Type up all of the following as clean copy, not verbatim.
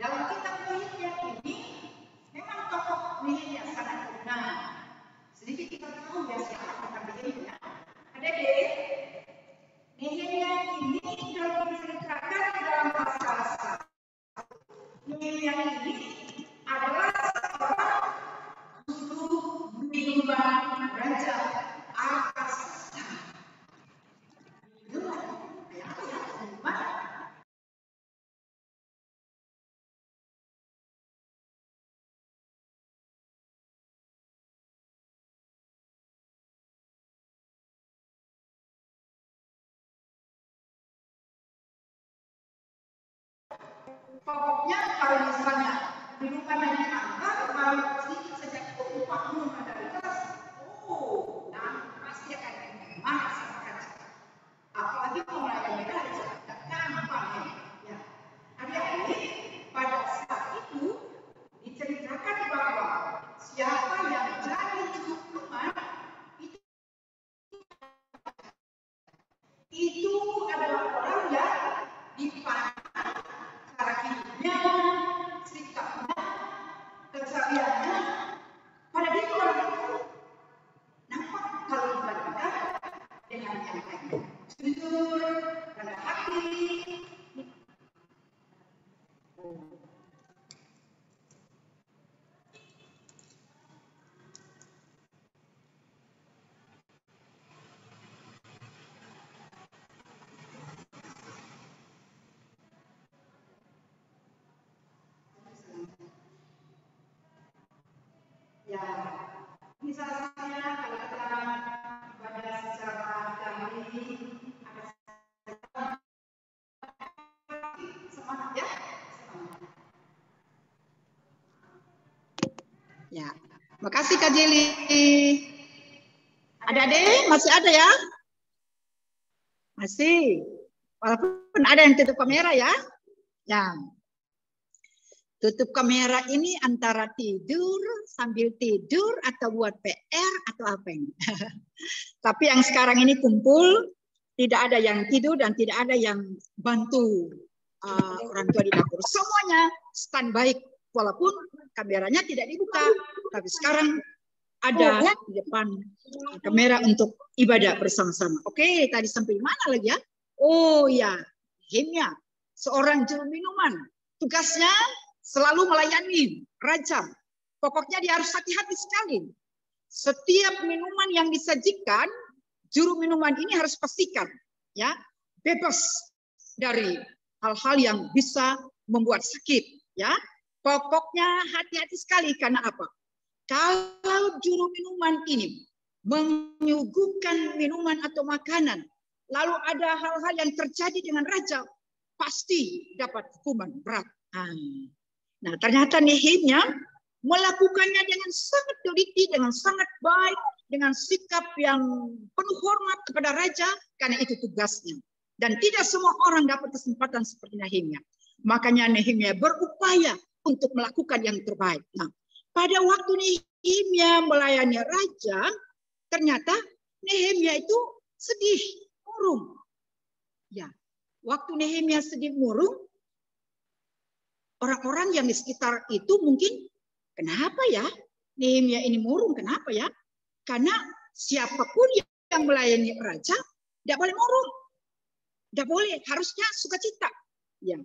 dalam kitab Nehemia ini memang tokoh Nehemia sangat terkenal. Sedikit kita tahu ya siapa tokoh Nehemia. Adik-adik, Nehemia ini kalau diceritakan dalam pasal 1, Nehemia ini adalah seorang juru minuman raja Artasasta. Pokoknya kalau misalnya minuman yang diantar, kalau sedikit saja upah minuman dari atas, nah pasti akan marah sama raja. Apalagi kalau melayani raja, tidak gampang ya. Adik-adik, pada saat itu diceritakan bahwa siapa yang jadi juru minuman itu adalah orang yang dipandang cara hidupnya, sikapnya, kesehariannya. Pada dia orang itu nampak kalau dibandingkan dengan yang lain. Jujur, rendah hati. Ya, misalnya kalau kita baca secara gampang, ada semangat ya. Ya, makasih Kak Jeli. Adik-adik masih ada ya? Masih. Walaupun ada yang tutup kamera ya. Ya. Tutup kamera ini antara tidur, sambil tidur, atau buat PR, atau apa ini. Tapi yang sekarang ini kumpul, tidak ada yang tidur dan tidak ada yang bantu orang tua di dapur. Semuanya standby, walaupun kameranya tidak dibuka. Tapi sekarang ada di depan kamera untuk ibadah bersama-sama. Oke, tadi sampai mana lagi ya? Oh ya, Nehemia, seorang juru minuman. Tugasnya selalu melayani raja. Pokoknya dia harus hati-hati sekali. Setiap minuman yang disajikan, juru minuman ini harus pastikan ya bebas dari hal-hal yang bisa membuat sakit. Ya, pokoknya hati-hati sekali karena apa? Kalau juru minuman ini menyuguhkan minuman atau makanan, lalu ada hal-hal yang terjadi dengan raja, pasti dapat hukuman berat. Nah, ternyata Nehemia melakukannya dengan sangat teliti, dengan sangat baik, dengan sikap yang penuh hormat kepada raja, karena itu tugasnya. Dan tidak semua orang dapat kesempatan seperti Nehemia. Makanya Nehemia berupaya untuk melakukan yang terbaik. Nah, pada waktu Nehemia melayani raja, ternyata Nehemia itu sedih, murung. Ya, waktu Nehemia sedih murung, orang-orang yang di sekitar itu mungkin, kenapa ya Nehemia ini murung? Kenapa ya? Karena siapapun yang melayani raja tidak boleh murung, tidak boleh, harusnya sukacita. Ya,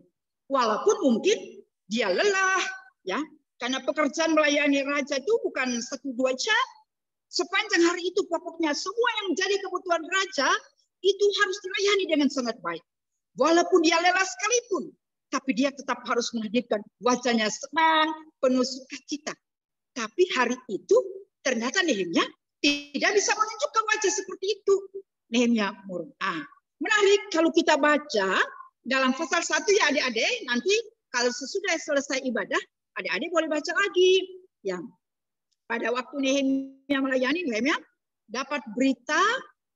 walaupun mungkin dia lelah, ya, karena pekerjaan melayani raja itu bukan 1-2 jam. Sepanjang hari itu pokoknya semua yang menjadi kebutuhan raja itu harus dilayani dengan sangat baik. Walaupun dia lelah sekalipun, tapi dia tetap harus menghadirkan wajahnya senang, penuh sukacita. Tapi hari itu ternyata Nehemia tidak bisa menunjukkan wajah seperti itu. Nehemia murung. Menarik kalau kita baca dalam pasal 1 ya adik-adik. Nanti kalau sesudah selesai ibadah, adik-adik boleh baca lagi. Ya. Pada waktu Nehemia melayani, Nehemia dapat berita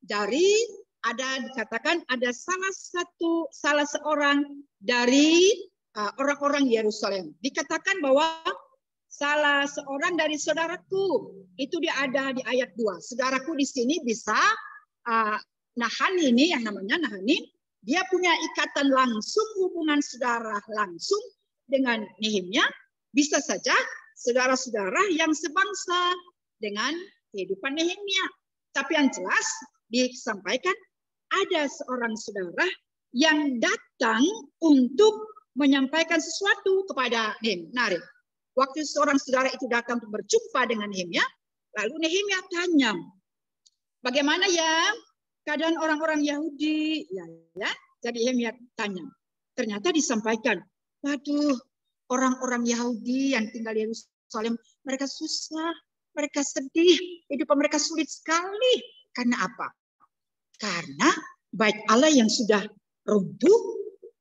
dari dikatakan ada salah seorang dari orang-orang Yerusalem. Dikatakan bahwa salah seorang dari saudaraku, itu dia ada di ayat 2. Saudaraku di sini bisa Nahani ini, yang namanya Nahani, dia punya ikatan langsung, hubungan saudara langsung dengan Nehemia, bisa saja saudara-saudara yang sebangsa dengan kehidupan Nehemia. Tapi yang jelas disampaikan ada seorang saudara yang datang untuk menyampaikan sesuatu kepada Nehemia. Waktu seorang saudara itu datang untuk berjumpa dengan Nehemia, lalu Nehemia tanya, bagaimana ya keadaan orang-orang Yahudi? Ya. Jadi Nehemia tanya. Ternyata disampaikan, waduh, orang-orang Yahudi yang tinggal di Yerusalem, mereka susah, mereka sedih, hidup mereka sulit sekali. Karena apa? Karena baik Allah yang sudah runtuh,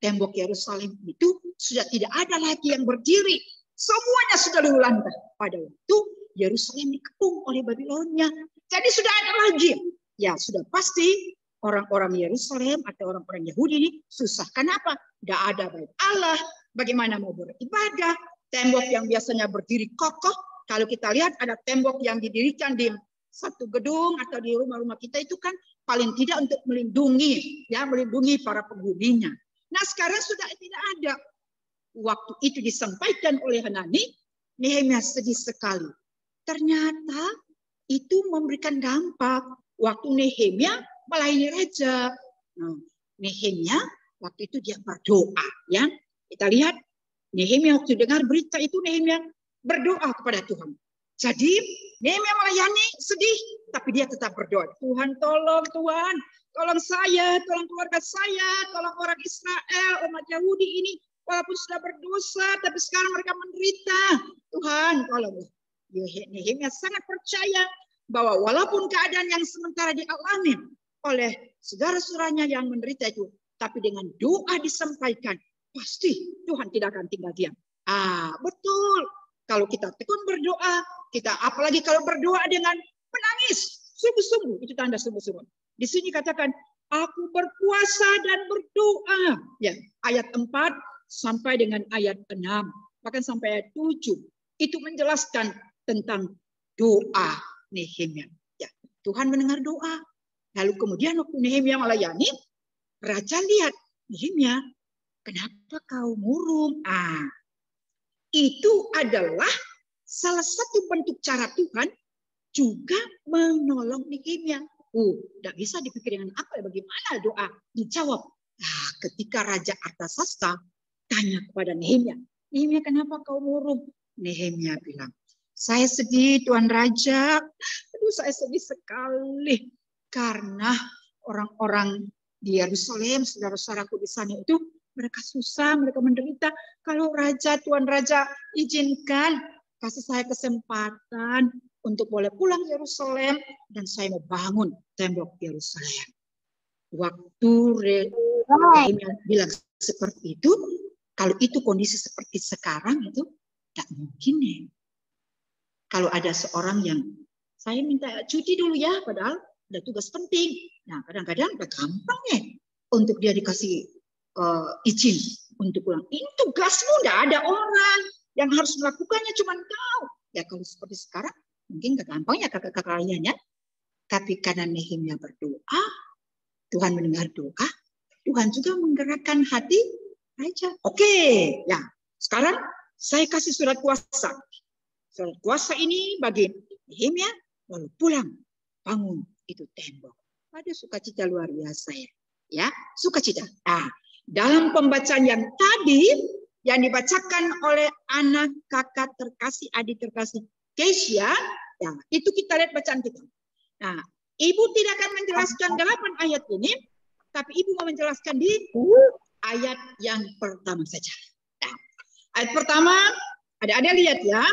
tembok Yerusalem itu sudah tidak ada lagi yang berdiri. Semuanya sudah luluh-lantak. Pada waktu Yerusalem dikepung oleh Babilonia. Jadi sudah ada lagi. Ya sudah pasti orang-orang Yerusalem atau orang-orang Yahudi ini susah. Kenapa? Tidak ada baik Allah. Bagaimana mau beribadah? Tembok yang biasanya berdiri kokoh. Kalau kita lihat ada tembok yang didirikan di satu gedung atau di rumah-rumah kita itu kan paling tidak untuk melindungi para penghuninya. Nah sekarang sudah tidak ada. Waktu itu disampaikan oleh Hanani, Nehemia sedih sekali. Ternyata itu memberikan dampak. Waktu Nehemia melayani raja. Nah, Nehemia waktu itu dia berdoa. Ya, kita lihat Nehemia waktu dengar berita itu Nehemia berdoa kepada Tuhan. Jadi Nehemia melayani sedih, tapi dia tetap berdoa. Tuhan tolong saya, tolong keluarga saya, tolong orang Israel, umat Yahudi ini. Walaupun sudah berdosa, tapi sekarang mereka menderita. Tuhan tolong. Nehemia sangat percaya bahwa walaupun keadaan yang sementara dialami oleh saudara-saudaranya yang menderita itu, tapi dengan doa disampaikan, pasti Tuhan tidak akan tinggal diam. Betul. Kalau kita tekun berdoa, kita apalagi kalau berdoa dengan menangis, sungguh-sungguh, itu tanda sungguh-sungguh. Di sini katakan, aku berpuasa dan berdoa. Ya, ayat 4 sampai dengan ayat 6, bahkan sampai ayat 7. Itu menjelaskan tentang doa Nehemia. Ya, Tuhan mendengar doa. Lalu kemudian waktu Nehemia melayani, raja lihat, Nehemia, kenapa kau murung? Itu adalah salah satu bentuk cara Tuhan juga menolong Nehemia. Tidak bisa dipikir dengan apa, bagaimana doa dijawab. Ketika Raja Artasasta tanya kepada Nehemia, Nehemia kenapa kau murung? Nehemia bilang, saya sedih Tuan Raja. Aduh, saya sedih sekali karena orang-orang di Yerusalem, saudara-saudaraku di sana itu mereka susah, mereka menderita. Kalau Raja, Tuan Raja izinkan, kasih saya kesempatan untuk boleh pulang ke Yerusalem dan saya mau bangun tembok Yerusalem. Waktu Nehemia bilang seperti itu, kalau itu kondisi seperti sekarang itu tidak mungkin ya. Kalau ada seorang yang saya minta cuti dulu ya, padahal ada tugas penting. Nah, kadang-kadang udah gampang ya untuk dia dikasih izin untuk pulang. Ini tugasmu, tidak ada orang yang harus melakukannya, cuma kau. Ya kalau seperti sekarang mungkin gak gampang ya kakak-kakak kalian ya. Tapi karena Nehemia berdoa, Tuhan mendengar doa, Tuhan juga menggerakkan hati raja. Oke, ya sekarang saya kasih surat kuasa. Surat kuasa ini bagi Nehemia, lalu pulang, bangun itu tembok. Ada sukacita luar biasa ya, sukacita. Dalam pembacaan yang tadi yang dibacakan oleh anak kakak terkasih, adik terkasih Kesia, ya itu kita lihat bacaan kita. Nah, ibu tidak akan menjelaskan 8 ayat ini, tapi ibu mau menjelaskan di ayat yang pertama saja. Nah, ayat pertama, ada lihat ya.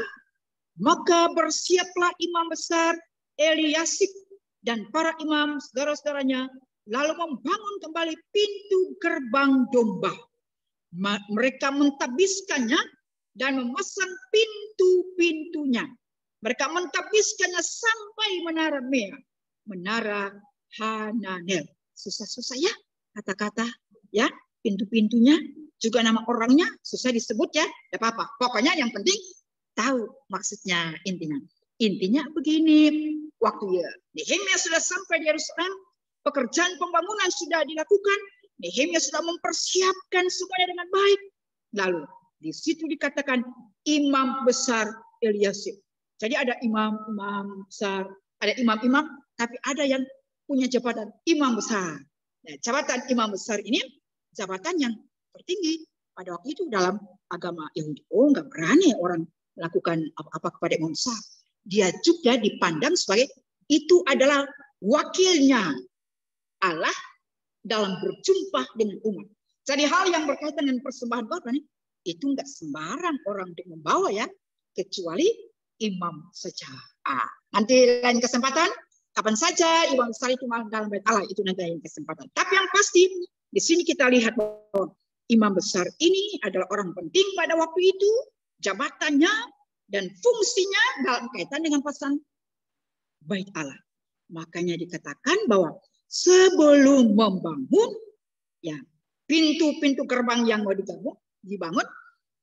Maka bersiaplah imam besar Eliasib dan para imam saudara-saudaranya, lalu membangun kembali pintu gerbang domba. Mereka mentabiskannya dan memasang pintu-pintunya. Mereka mentabiskannya sampai menara Mea, menara Hananel. Susah-susah ya kata-kata ya, pintu-pintunya juga nama orangnya susah disebut ya, tidak apa-apa. Pokoknya yang penting tahu maksudnya intinya. Intinya begini, waktu Nehemia sudah sampai di Yerusalem, pekerjaan pembangunan sudah dilakukan, Nehemia sudah mempersiapkan semuanya dengan baik. Lalu Di situ dikatakan imam besar Eliasib. Jadi ada imam besar, ada imam-imam, tapi ada yang punya jabatan imam besar. Nah, jabatan imam besar ini jabatan yang tertinggi pada waktu itu dalam agama Yahudi. Oh, nggak berani orang melakukan apa-apa kepada imam besar. Dia juga dipandang sebagai itu adalah wakilnya Allah dalam berjumpa dengan umat. Jadi hal yang berkaitan dengan persembahan korban itu nggak sembarang orang untuk membawa ya, kecuali imam saja. Nanti lain kesempatan, kapan saja imam besar itu dalam bait Allah itu nanti lain kesempatan. Tapi yang pasti di sini kita lihat bahwa imam besar ini adalah orang penting pada waktu itu, jabatannya dan fungsinya dalam kaitan dengan pasang bait Allah. Makanya dikatakan bahwa sebelum membangun ya pintu-pintu gerbang yang mau dibangun,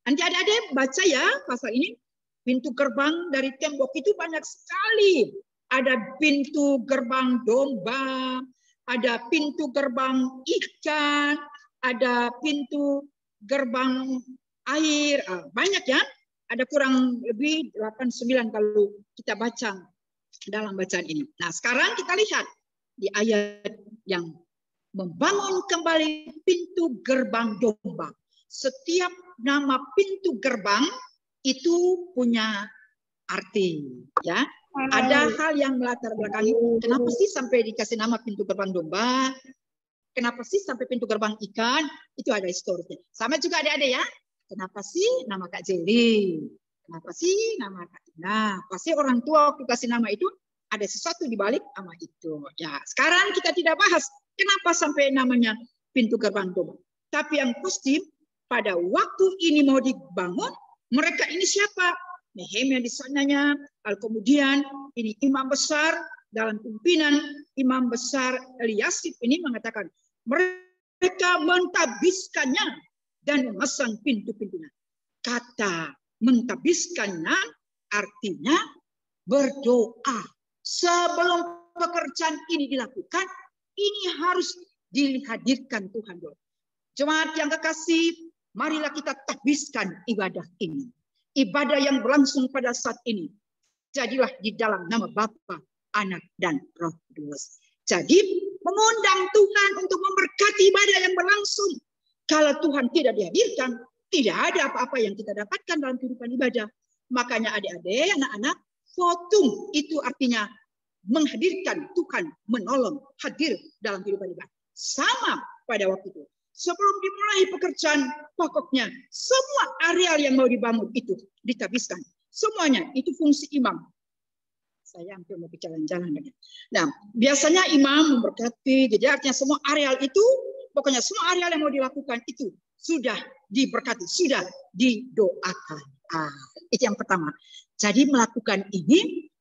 nanti adik-adik baca ya pasal ini. Pintu gerbang dari tembok itu banyak sekali. Ada pintu gerbang domba, ada pintu gerbang ikan, ada pintu gerbang air. Banyak ya. Ada kurang lebih 8-9 kalau kita baca dalam bacaan ini. Nah, sekarang kita lihat di ayat yang membangun kembali pintu gerbang domba. Setiap nama pintu gerbang itu punya arti, ya. Ada hal yang melatar belakangi. Kenapa sih sampai dikasih nama pintu gerbang domba? Kenapa sih sampai pintu gerbang ikan? Itu ada historisnya. Sama juga adik-adik ya. Kenapa sih nama Kak Jeli? Kenapa sih nama Kak Tina? Pasti orang tua waktu kasih nama itu ada sesuatu di balik nama itu. Ya, sekarang kita tidak bahas kenapa sampai namanya pintu gerbang domba. Tapi yang pasti pada waktu ini mau dibangun, mereka ini siapa? Nehemia di sananya, kemudian ini imam besar dalam pimpinan imam besar Eliasib ini mengatakan mereka mentabiskannya dan memasang pintu-pintunya. Kata mentabiskannya artinya berdoa. Sebelum pekerjaan ini dilakukan, ini harus dihadirkan Tuhan. Jemaat yang kekasih, marilah kita tabiskan ibadah ini. Ibadah yang berlangsung pada saat ini. Jadilah di dalam nama Bapa, Anak, dan Roh Kudus. Jadi mengundang Tuhan untuk memberkati ibadah yang berlangsung. Kalau Tuhan tidak dihadirkan, tidak ada apa-apa yang kita dapatkan dalam kehidupan ibadah. Makanya adik-adik, anak-anak, votum itu artinya menghadirkan Tuhan, menolong, hadir dalam kehidupan ibadah. Sama pada waktu itu. Sebelum dimulai pekerjaan, pokoknya semua areal yang mau dibangun itu ditabiskan. Semuanya itu fungsi imam. Saya hampir mau jalan-jalan. Nah, biasanya imam memberkati, jadi artinya semua areal itu, pokoknya semua areal yang mau dilakukan itu sudah diberkati, sudah didoakan. Itu yang pertama. Jadi melakukan ini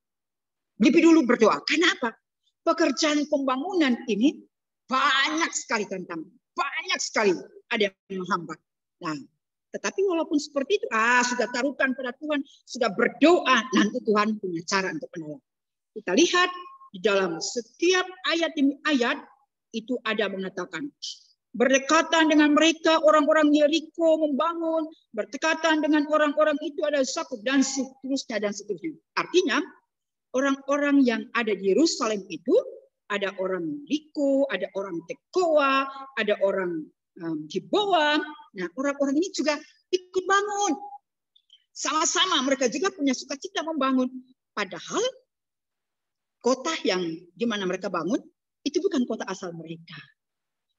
lebih dulu berdoa. Kenapa? Pekerjaan pembangunan ini banyak sekali tantangan, banyak sekali ada yang menghambat. Nah, tetapi walaupun seperti itu, sudah taruhkan pada Tuhan, sudah berdoa, nanti Tuhan punya cara untuk menolong. Kita lihat di dalam setiap ayat demi ayat itu ada mengatakan berdekatan dengan mereka orang-orang Yeriko membangun, berdekatan dengan orang-orang itu ada Sakuf dan seterusnya dan seterusnya. Artinya orang-orang yang ada di Yerusalem itu ada orang Yeriko, ada orang Tekoa, ada orang Gibeah. Nah, orang-orang ini juga ikut bangun. Sama-sama mereka juga punya sukacita membangun. Padahal kota yang di mana mereka bangun itu bukan kota asal mereka.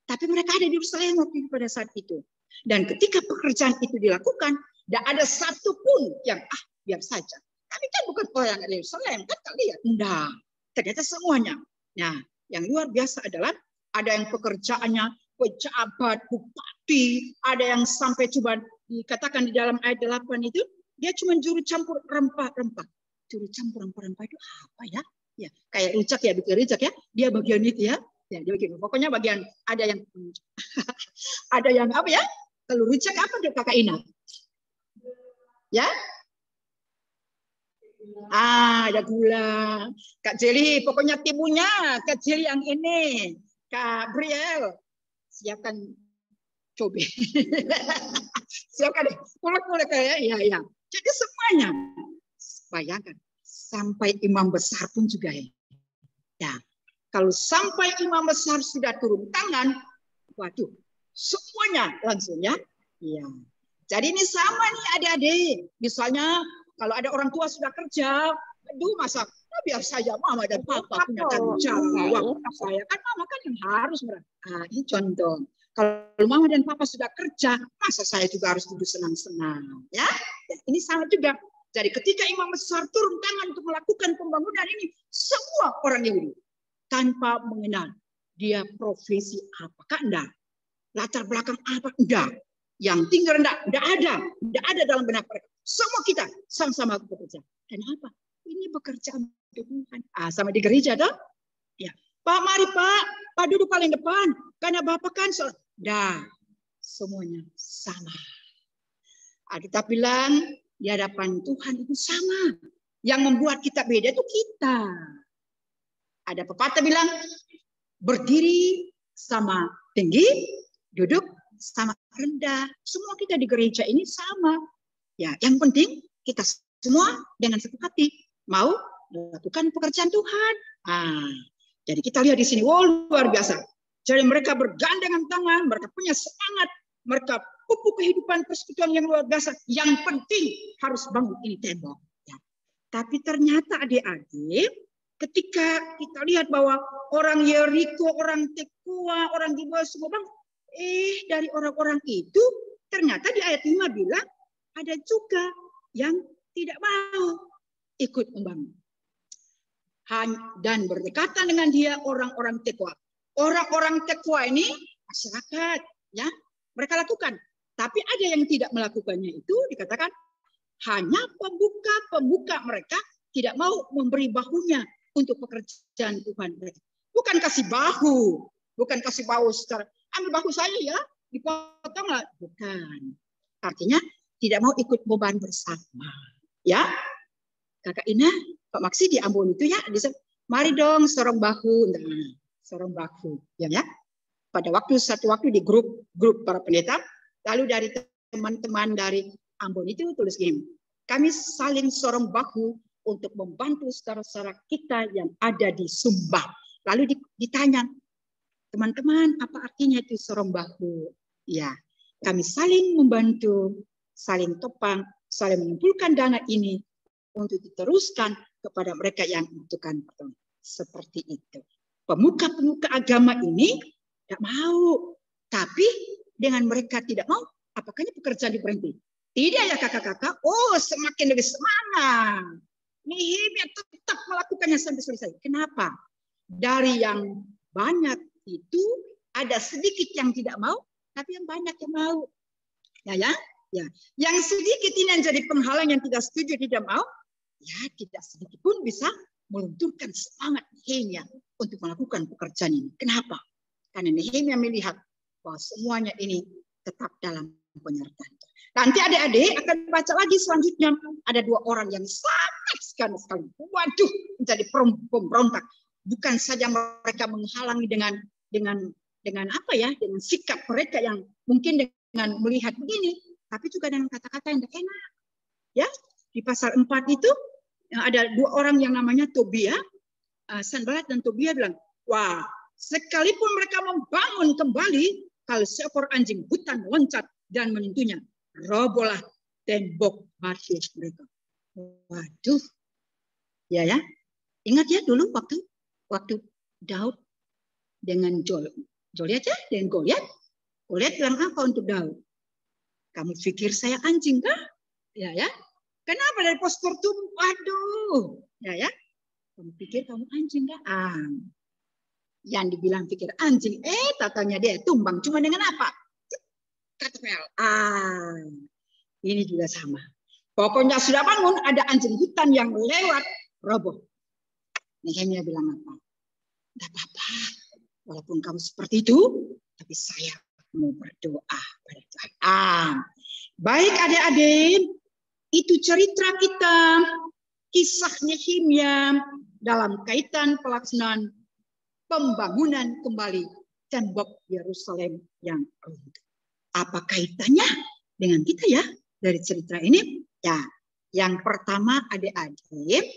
Tapi mereka ada di Yerusalem pada saat itu. Dan ketika pekerjaan itu dilakukan, tidak ada satupun yang biar saja. Kami kan bukan orang dari Yerusalem, kan kalian. Enggak. Ternyata semuanya. Nah, yang luar biasa adalah ada yang pekerjaannya pejabat, bupati, ada yang sampai coba dikatakan di dalam ayat 8 itu, dia cuma juru campur rempah-rempah. Juru campur rempah-rempah itu apa ya? Ya, kayak rujak ya, bikin rujak ya. Dia bagian itu ya. Ya, dia bikin. Pokoknya bagian ada yang ada yang apa ya? Kalau rujak apa dia Kakak Ina? Ya? Ada gula. Kak Jeli, pokoknya timunya. Kak Jeli yang ini. Kak Briel, siapkan cobe. Silakan deh, mulai ya. Jadi semuanya, bayangkan sampai imam besar pun juga ya. Ya, kalau sampai imam besar sudah turun tangan, waduh, semuanya langsung ya. Iya. Jadi ini sama nih adik-adik. Misalnya kalau ada orang tua sudah kerja, aduh masa biar saja mama dan papa punya tanggung jawab. Saya kan mama kan yang harus ini contoh. Kalau mama dan papa sudah kerja, masa saya juga harus duduk senang-senang, ya? Ini sama juga. Jadi ketika imam besar turun tangan untuk melakukan pembangunan ini, semua orang Yahudi tanpa mengenal dia profesi apakah enggak, latar belakang apa enggak, yang tinggi rendah enggak ada dalam benak mereka. Semua kita sama-sama bekerja. Kenapa? Ini pekerjaan Tuhan. Sama di gereja dong. Ya, Pak, mari Pak duduk paling depan. Karena Bapak kan semuanya sama. Kita bilang di hadapan Tuhan itu sama. Yang membuat kita beda itu kita. Ada pepatah bilang berdiri sama tinggi, duduk sama rendah. Semua kita di gereja ini sama. Ya, yang penting kita semua dengan satu hati mau melakukan pekerjaan Tuhan. Jadi kita lihat di sini, luar biasa. Jadi mereka bergandengan tangan, mereka punya semangat, mereka pupuk kehidupan persekutuan yang luar biasa. Yang penting harus bangun ini tembok. Ya. Tapi ternyata adik-adik, ketika kita lihat bahwa orang Yeriko, orang Tekoa, orang Gilboa semua bang, dari orang-orang itu ternyata di ayat 5 bilang ada juga yang tidak mau ikut membangun. Dan berdekatan dengan dia orang-orang Tekoa. Orang-orang Tekoa ini masyarakat, ya mereka lakukan. Tapi ada yang tidak melakukannya itu dikatakan hanya pembuka mereka tidak mau memberi bahunya untuk pekerjaan Tuhan mereka. Bukan kasih bahu secara ambil bahu saya ya, dipotonglah, bukan. Artinya tidak mau ikut beban bersama, ya. Kakak Ina, Pak Maksi di Ambon itu ya, mari dong sorong bahu, sorong bahu, ya. Pada satu waktu di grup para pendeta, lalu dari teman-teman dari Ambon itu tulis gini, kami saling sorong bahu untuk membantu saudara-saudara kita yang ada di Sumba. Lalu ditanya, teman-teman, apa artinya itu sorong bahu? Ya, kami saling membantu, saling topang, saling mengumpulkan dana ini untuk diteruskan kepada mereka yang membutuhkan pertolongan. Seperti itu. Pemuka-pemuka agama ini tidak mau. Tapi dengan mereka tidak mau, apakah ini pekerjaan diberhenti? Tidak ya kakak-kakak. Semakin lebih semangat. Nehemia tetap melakukannya sampai selesai. Kenapa? Dari yang banyak itu ada sedikit yang tidak mau, tapi yang banyak yang mau. Ya. Yang sedikit ini yang jadi penghalang yang tidak setuju, tidak mau, ya tidak sedikit pun bisa melunturkan semangat Nehemia untuk melakukan pekerjaan ini. Kenapa? Karena Nehemia melihat bahwa semuanya ini tetap dalam penyertaan. Nanti adik-adik akan baca lagi selanjutnya. Ada 2 orang yang sangat sekali. Waduh, menjadi pemberontak. Bukan saja mereka menghalangi dengan apa ya? Dengan sikap mereka yang mungkin dengan melihat begini, tapi juga dengan kata-kata yang tidak enak. Ya, di pasal 4 itu ada 2 orang yang namanya Tobia, Sanballat dan Tobia bilang, wah, sekalipun mereka membangun kembali, kalau seekor anjing hutan loncat dan menyentuhnya, robohlah tembok batu mereka. Waduh, ya. Ingat ya dulu waktu Daud dengan Goliat ya, dengan Goliat bilang apa untuk Daud? Kamu pikir saya anjing kah? Ya. Kenapa dari postur tubuh? Waduh, ya. Kamu pikir kamu anjing kah? Yang dibilang pikir anjing, tatanya dia tumbang cuma dengan apa? Katapel. Ini juga sama. Pokoknya sudah bangun, ada anjing hutan yang lewat, roboh. Nehemia bilang apa? Tidak apa-apa, walaupun kamu seperti itu, tapi saya mau berdoa pada Tuhan. Baik adik-adik, itu cerita kita, kisah Nehemia dalam kaitan pelaksanaan pembangunan kembali tembok Yerusalem yang runtuh. Apa kaitannya dengan kita ya dari cerita ini. Ya, yang pertama adik-adik,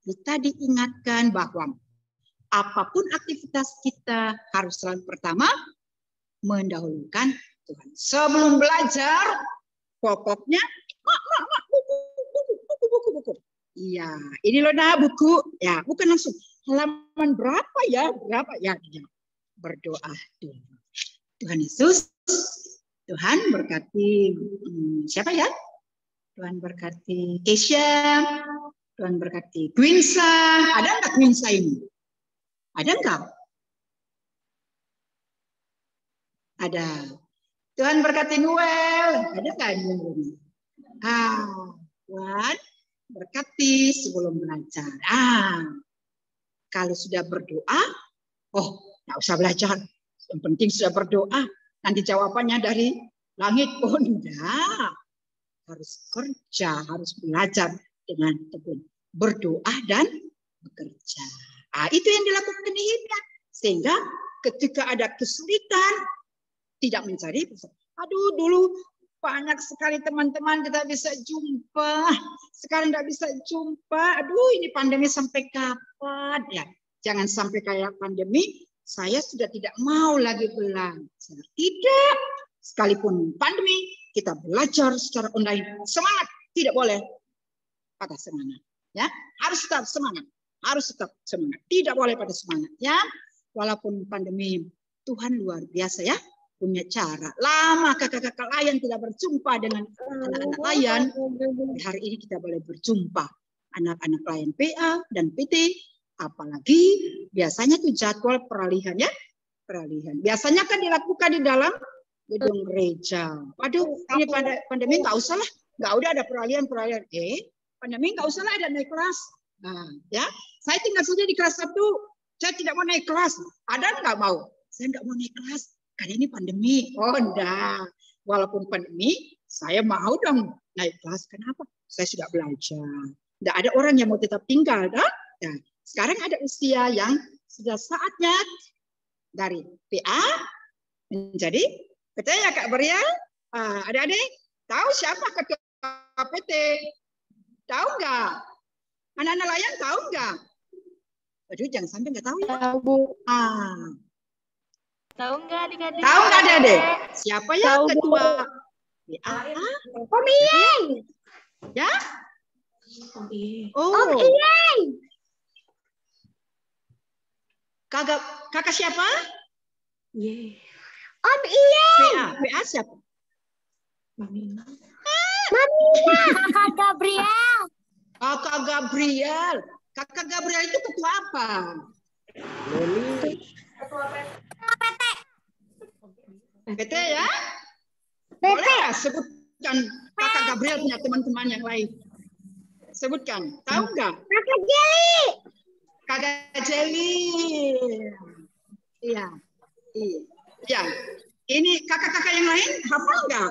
kita diingatkan bahwa apapun aktivitas kita harus selalu pertama mendahulukan Tuhan. Sebelum belajar, pokoknya buku. Iya, ini loh nah buku. Ya, bukan langsung halaman berapa ya? Berapa ya? Berdoa dulu. Tuhan Yesus, Tuhan berkati siapa ya? Tuhan berkati Keisha, Tuhan berkati Gwinsa. Ada nggak Gwinsa ini? Ada nggak? Ada. Tuhan berkati Noel. Ada nggak Noel? Tuhan berkati sebelum belajar. Kalau sudah berdoa, nggak usah belajar. Yang penting sudah berdoa. Nanti jawabannya dari langit. Enggak. Harus kerja, harus belajar dengan tekun. Berdoa dan bekerja. Itu yang dilakukan Nehemia. Sehingga ketika ada kesulitan, tidak mencari. Aduh, dulu banyak sekali teman-teman kita bisa jumpa. Sekarang tidak bisa jumpa. Aduh, ini pandemi sampai kapan? Ya, jangan sampai kayak pandemi. Saya sudah tidak mau lagi belajar. Tidak. Sekalipun pandemi, kita belajar secara online. Semangat. Tidak boleh patah semangat. Ya, harus tetap semangat. Harus tetap semangat. Tidak boleh patah semangat. Ya, walaupun pandemi, Tuhan luar biasa ya. Punya cara. Lama kakak-kakak layan tidak berjumpa dengan anak-anak layan. Hari ini kita boleh berjumpa. Anak-anak layan PA dan PT. Apalagi biasanya tuh jadwal peralihan ya. Peralihan. Biasanya kan dilakukan di dalam gedung gereja. Waduh, ini pada pandemi nggak usah lah. Nggak udah ada peralihan. Pandemi nggak usah lah ada naik kelas. Ya, saya tinggal saja di kelas 1. Saya tidak mau naik kelas. Ada nggak mau? Saya nggak mau naik kelas. Karena ini pandemi. Enggak. Walaupun pandemi, saya mau dong naik kelas. Kenapa? Saya sudah belajar. Tidak ada orang yang mau tetap tinggal. Nah, sekarang ada usia yang sudah saatnya dari PA menjadi PT ya Kak Beria. Adik-adik, tahu siapa ketua PT? Tahu nggak? Anak-anak layan tahu nggak? Aduh, jangan sampai nggak tahu ya. Tahu, Bu. Tahu nggak adik-adik? Tahu nggak adik-adik? Siapa ya Tahu, ketua? Om Iyeng. Ya? Om Iyeng. Om Iyeng. Kakak siapa? Om Iyeng. PA siapa? Mamina. Kakak Gabriel. Kakak Gabriel. Kakak Gabriel itu ketua apa? PT ya? Boleh nggak sebutkan Kakak Gabriel punya teman-teman yang lain? Sebutkan. Tahu nggak? Kakak Jeli. Kakak Jeli. Iya. Iya. Ini kakak-kakak yang lain hafal nggak?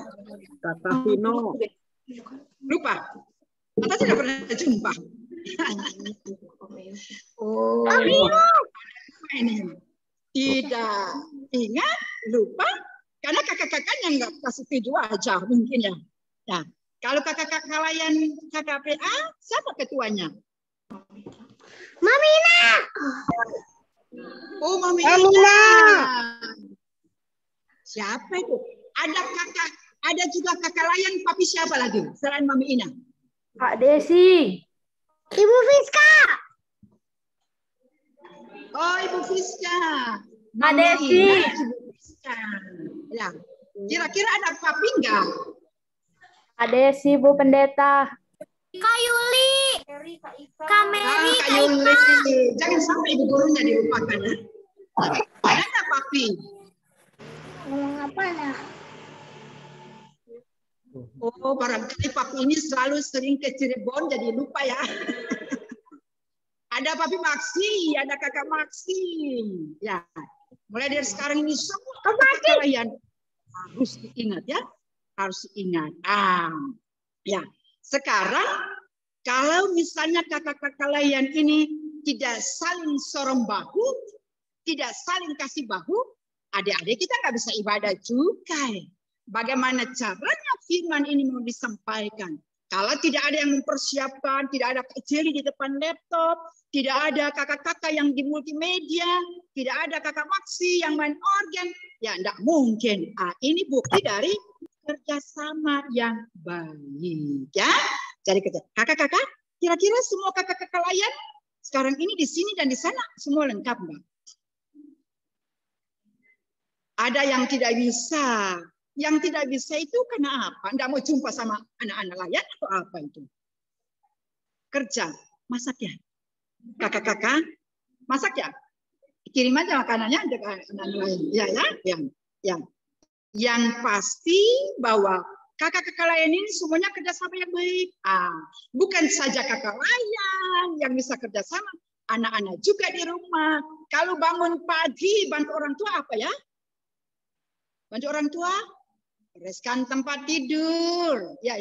Kakak Vino. Lupa. Atau tidak pernah jumpa? Ini tidak ingat, lupa, karena kakak-kakaknya nggak kasih video aja mungkin ya. Nah, kalau kakak-kakak layan kakak PA, siapa ketuanya? Mamina. Oh, Mami Ina. Siapa itu? Ada juga kakak layan, tapi siapa lagi selain Mami Ina? Kak Desi. Ibu Fiska. Oh, Ibu Fiska. Kak Desi. Ibu Fiska. Ya. Kira-kira ada papi enggak? Kak Desi, Bu Pendeta. Kak Yuli. Kak Mary. Kak Yuli. Jangan sampai ibu gurunya dilupakan ya. Ada enggak papi? Ngomong apa ya? Oh, barangkali papi ini selalu sering ke Cirebon jadi lupa ya. Ada papi Maksi, ada kakak Maksi. Ya, mulai dari sekarang ini semua kakak kalian harus diingat ya, harus diingat. Ya, sekarang kalau misalnya kakak-kakak kalian ini tidak saling sorong bahu, tidak saling kasih bahu, adik-adik kita nggak bisa ibadah juga. bagaimana caranya firman ini mau disampaikan. Kalau tidak ada yang mempersiapkan, tidak ada Kak Jeli di depan laptop, tidak ada kakak-kakak yang di multimedia, tidak ada kakak Maksi yang main organ, ya enggak mungkin. Ini bukti dari kerjasama yang baik, ya. Jadi kakak-kakak, kira-kira semua kakak-kakak layan sekarang ini di sini dan di sana semua lengkap enggak? Ada yang tidak bisa. Yang tidak bisa itu karena apa? Enggak mau jumpa sama anak-anak layan atau apa itu? Kerja, masak ya. Kakak-kakak, masak ya. Kirim aja makanannya untuk anak-anak lain. Ya, yang pasti bahwa kakak-kakak lain ini semuanya kerjasama yang baik. Bukan saja kakak layan yang bisa kerjasama, anak-anak juga di rumah. Kalau bangun pagi bantu orang tua apa ya? Bantu orang tua, bereskan tempat tidur, ya.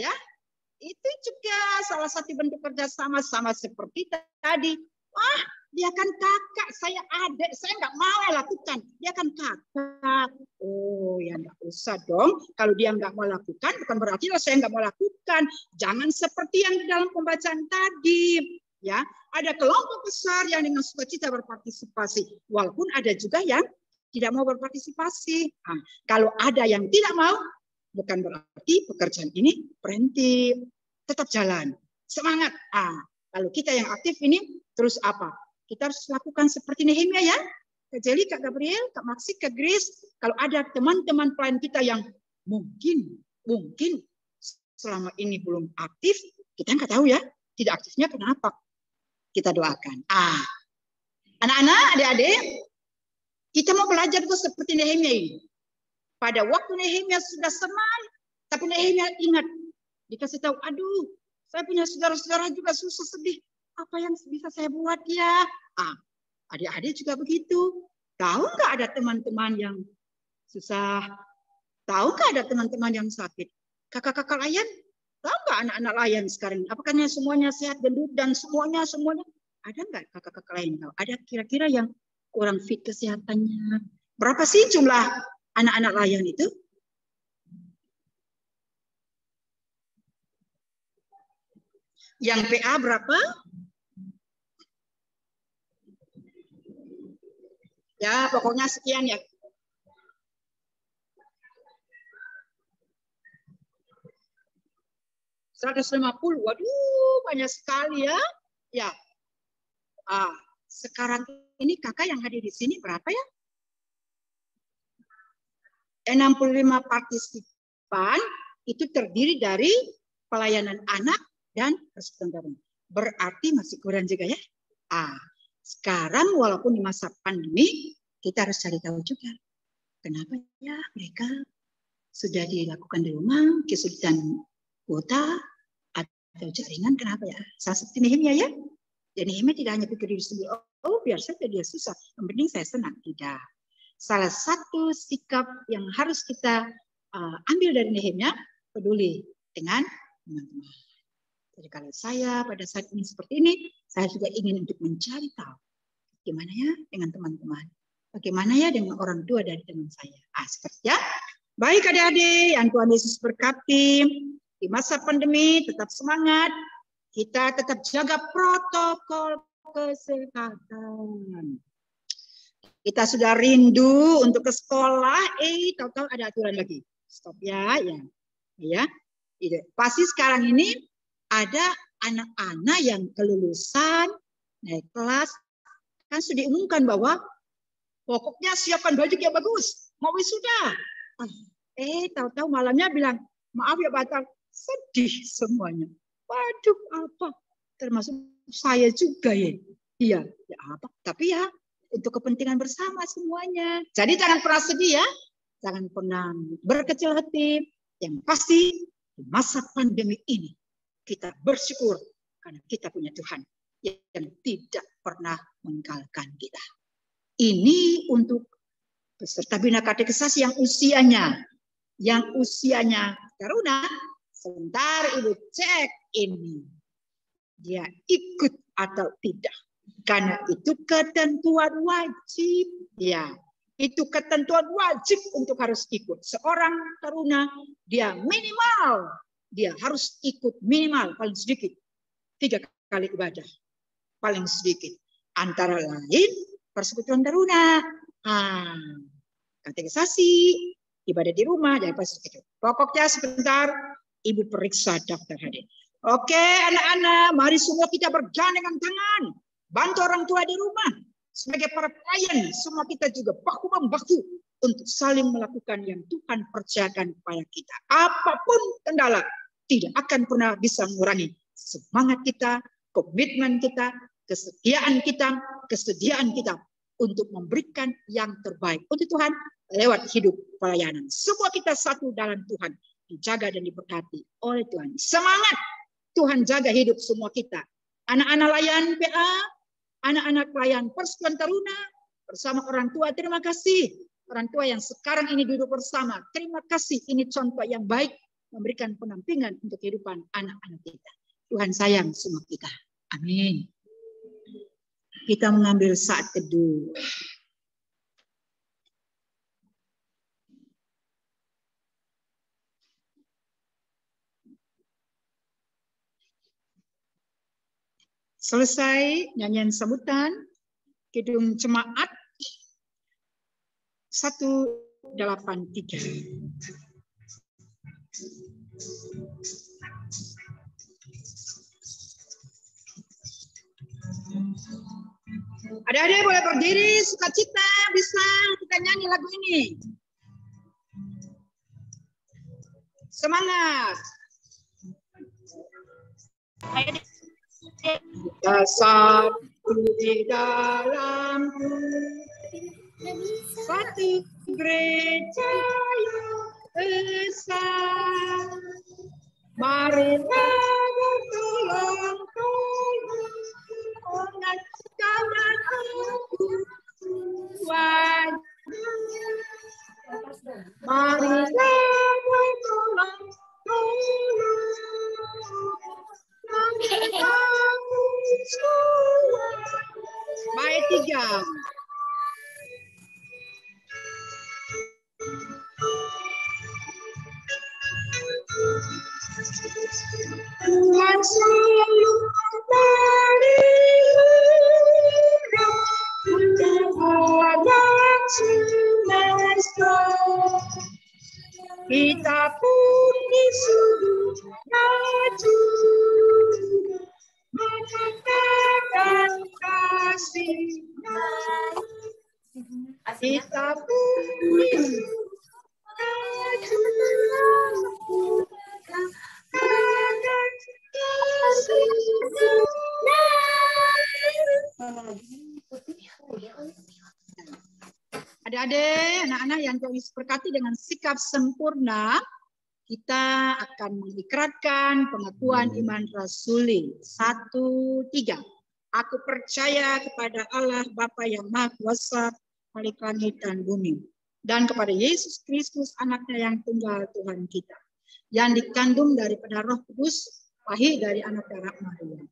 Itu juga salah satu bentuk kerjasama, sama seperti tadi. Wah, dia kan kakak, saya adik, saya nggak mau lakukan. Dia kan kakak. Oh, ya nggak usah dong. Kalau dia nggak mau lakukan, bukan berarti saya nggak mau lakukan. Jangan seperti yang di dalam pembacaan tadi. Ya, ada kelompok besar yang dengan sukacita berpartisipasi. Walaupun ada juga yang tidak mau berpartisipasi. Kalau ada yang tidak mau, bukan berarti pekerjaan ini berhenti, tetap jalan. Semangat. Kalau kita yang aktif ini terus apa? Kita harus lakukan seperti Nehemia ya. Kak Jeli, Kak Gabriel, Kak Maksi, Kak Grace. Kalau ada teman-teman pelayan kita yang mungkin selama ini belum aktif, kita nggak tahu ya. Tidak aktifnya kenapa? Kita doakan. Anak-anak, adik-adik, kita mau belajar tuh seperti Nehemia ini. Pada waktu Nehemia sudah senang, tapi Nehemia ingat, dikasih tahu, aduh, saya punya saudara-saudara juga susah sedih. Apa yang bisa saya buat ya? Adik-adik juga begitu. Tahu nggak ada teman-teman yang susah? Tahu nggak ada teman-teman yang sakit? Kakak-kakak layan? Tahu nggak anak-anak layan sekarang? Apakah semuanya sehat, gendut, dan semuanya? Ada nggak kakak-kakak lain? Ada kira-kira yang kurang fit kesehatannya? Berapa sih jumlah anak-anak layan itu? Yang PA berapa? Ya, pokoknya sekian ya. $150. Waduh, banyak sekali ya. Ya. Sekarang ini kakak yang hadir di sini berapa ya? 65 partisipan itu terdiri dari pelayanan anak dan persatuan. Berarti masih kurang juga ya. Sekarang walaupun di masa pandemi, kita harus cari tahu juga kenapa ya mereka sudah dilakukan di rumah, kesulitan kuota atau jaringan, kenapa ya? Salah seperti Nehemia ya. Dan Nehemia tidak hanya pikir diri sendiri, oh biar saja dia susah, yang penting saya senang. Tidak. Salah satu sikap yang harus kita ambil dari Nehemia, peduli dengan teman-teman. Jadi kalau saya pada saat ini seperti ini, saya juga ingin untuk mencari tahu bagaimana ya dengan teman-teman, bagaimana ya dengan orang tua dari teman saya. Seperti ya. Baik adik-adik, yang Tuhan Yesus berkati. Di masa pandemi tetap semangat, kita tetap jaga protokol kesehatan. Kita sudah rindu untuk ke sekolah, tahu-tahu ada aturan lagi. Stop ya. Pasti sekarang ini ada anak-anak yang kelulusan naik kelas, kan sudah diumumkan bahwa pokoknya siapkan baju yang bagus, mau wisuda. Tahu-tahu malamnya bilang, maaf ya batal, sedih semuanya. Waduh, apa? Termasuk saya juga ya. Iya, ya apa? Tapi ya untuk kepentingan bersama semuanya. Jadi jangan pernah sedih ya, jangan pernah berkecil hati. Yang pasti di masa pandemi ini kita bersyukur karena kita punya Tuhan yang tidak pernah meninggalkan kita. Ini untuk peserta Bina Katekisas yang usianya Taruna. Sebentar Ibu cek ini. Dia ikut atau tidak. Karena itu ketentuan wajib. Ya, Itu ketentuan wajib untuk harus ikut. Seorang taruna dia harus ikut minimal paling sedikit 3 kali ibadah. Paling sedikit. Antara lain persekutuan taruna, katekisasi, ibadah di rumah, dan pas itu. Pokoknya sebentar, Ibu periksa daftar hadir. Oke, anak-anak, mari semua kita bergandengan tangan, bantu orang tua di rumah. Sebagai para pelayan, semua kita juga bahu-membahu untuk saling melakukan yang Tuhan percayakan kepada kita. Apapun kendala, tidak akan pernah bisa mengurangi semangat kita, komitmen kita, kesediaan kita untuk memberikan yang terbaik untuk Tuhan lewat hidup pelayanan. Semua kita satu dalam Tuhan, dijaga dan diberkati oleh Tuhan. Semangat Tuhan jaga hidup semua kita. Anak-anak layan PA, anak-anak layan persekutuan taruna, bersama orang tua, terima kasih. Orang tua yang sekarang ini duduk bersama, terima kasih. Ini contoh yang baik, memberikan pendampingan untuk kehidupan anak-anak kita. Tuhan sayang semua kita. Amin. Kita mengambil saat teduh. Selesai nyanyian sambutan, Kidung Jemaat 183. Adik-adik boleh berdiri, sukacita, bisa kita nyanyi lagu ini. Semangat. Ayo, Kita satu di dalam satu gereja yang besar. Marilah bertolong-tolong karena aku Tuhan. Marilah bertolong-tolong. Baik 3. Tuhan selalu melindungi Tuhan semesta. Kita pun disuruh maju mengatakan kasih-Nya. Kita pun disuruh maju mengatakan kasih-Nya. Adik-adik, anak-anak yang Tuhan Yesus berkati, dengan sikap sempurna, kita akan mengikrarkan pengakuan iman rasuli. 1, 3. Aku percaya kepada Allah Bapa yang Maha Kuasa, Khalik langit dan bumi, dan kepada Yesus Kristus, anaknya yang tunggal Tuhan kita, yang dikandung daripada Roh Kudus, lahir dari anak darah Maria,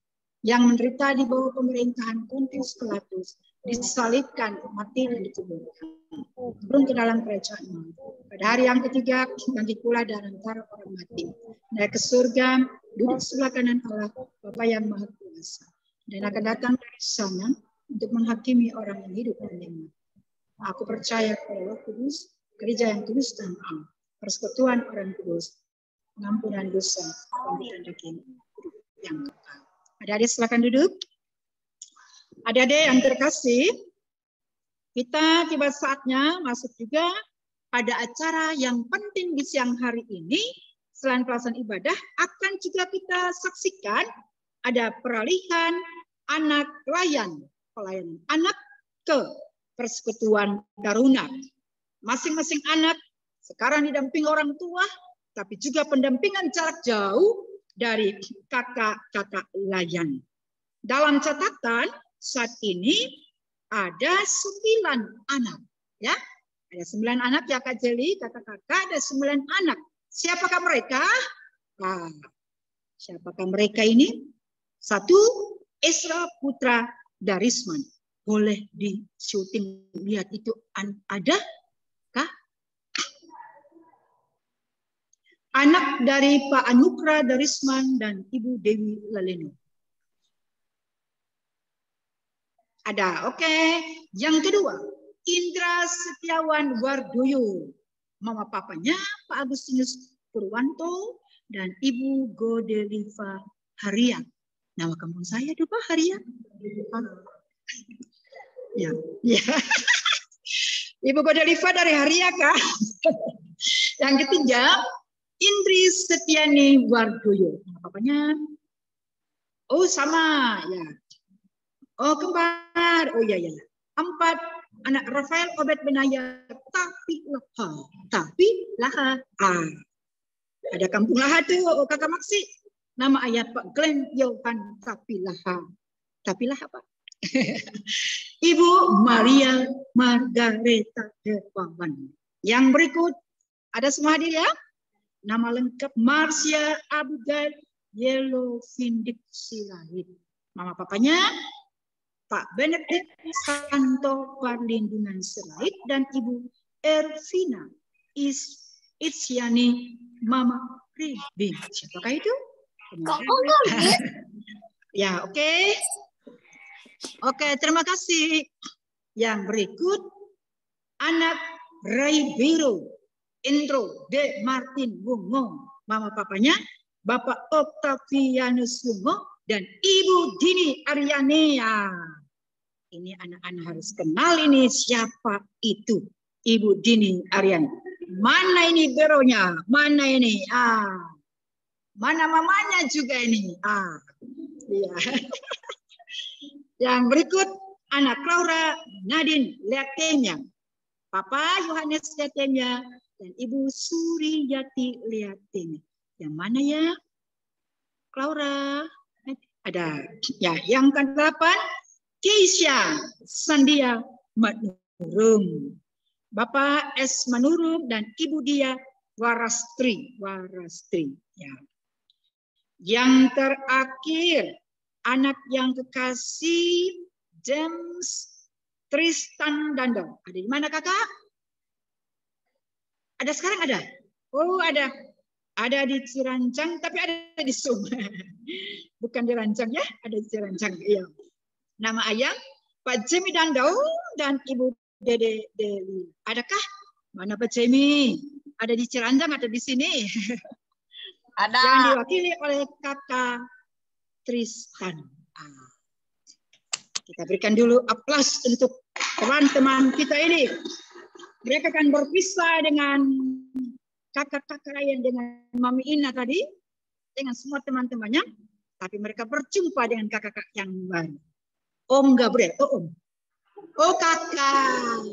yang menderita di bawah pemerintahan Pontius Pilatus, disalibkan, mati dan dikuburkan, turun ke dalam kerajaan. Pada hari yang ketiga, bangkit pula dari antara orang mati, naik ke surga, duduk sebelah kanan Allah, Bapa yang Maha Kuasa, dan akan datang dari sana untuk menghakimi orang yang hidup dan yang mati. Aku percaya kepada Roh Kudus, gereja yang kudus dan am, persekutuan orang kudus, pengampunan dosa, pemberian daging yang kekal. Adik-adik silakan duduk. Adik-adik yang terkasih, kita tiba saatnya masuk juga pada acara yang penting di siang hari ini. Selain pelaksanaan ibadah, akan juga kita saksikan ada peralihan anak pelayanan anak ke persekutuan taruna. Masing-masing anak sekarang didampingi orang tua, tapi juga pendampingan jarak jauh dari kakak-kakak layan. Dalam catatan saat ini ada 9 anak, ya. Ada 9 anak ya Kak Jeli, kakak-kakak, ada 9 anak. Siapakah mereka? Nah, siapakah mereka ini? 1, Esra putra Darisman. boleh di syuting lihat itu ada kah? Anak dari Pak Anukra Darisman dan Ibu Dewi Laleno. Ada, oke. Yang kedua, Indra Setiawan Wardoyo. Mama papanya Pak Agustinus Purwanto dan Ibu Godeliva Haria. Nama kampung saya itu Pak Haria. Ya, ya. Ibu Godeliva dari Haria kah? Yang ketiga, Indri Setiani Wardoyo. Nama papanya? Oh sama, ya. Oh kembar. Oh iya, iya. 4, anak Rafael Obed Benaya. Tapi Laha. Ada kampung Laha tuh, oh, kakak Maksi. Nama ayah Pak Glenn Yohan Tapi Laha. Pak. Ibu Maria Margareta Dewawan. Yang berikut, ada semua hadir ya? Nama lengkap Marcia Abigail Yellow Findik Sirait. Mama papanya Pak Benedict Santo Perlindungan Sirait dan Ibu Ervina Isyani Mama Ribing. Siapakah itu? Ya, oke. Oke, terima kasih. Yang berikut anak Raibiro Indro De Martin Wungo. Mama papanya Bapak Octavianus Wungo dan Ibu Dini Arianea. Ini anak-anak harus kenal ini siapa itu Ibu Dini Arian. Mana ini beronya? Mana ini? Mana mamanya juga ini? Iya. Yang berikut anak Laura Nadine Leatemya. Papa Yohanes Leatemya dan Ibu Suriyati Leatemya. Yang mana ya? Laura. Ada. Ya, yang ke-8 Keisha Sandia Manurum. Bapak S. Manurum dan Ibu Dia Warastri. Ya. Yang terakhir, anak yang kekasih James Tristan Dando. Ada di mana kakak? Ada sekarang ada? Oh ada. Ada di Cirancang, tapi ada di Sungai. Bukan di Rancang ya, ada di Cirancang. Iya. Nama ayah Pak Jemi Dandau dan Ibu Dede Dewi. Adakah? Mana Pak Jemi? Ada di Cirancang atau di sini? Ada. Yang diwakili oleh kakak Tristan. Kita berikan dulu aplaus untuk teman-teman kita ini. Mereka akan berpisah dengan kakak-kakak yang dengan Mami Ina tadi, dengan semua teman-temannya, tapi mereka berjumpa dengan kakak-kakak yang baru. Om Gabriel, Om. Oh kakak,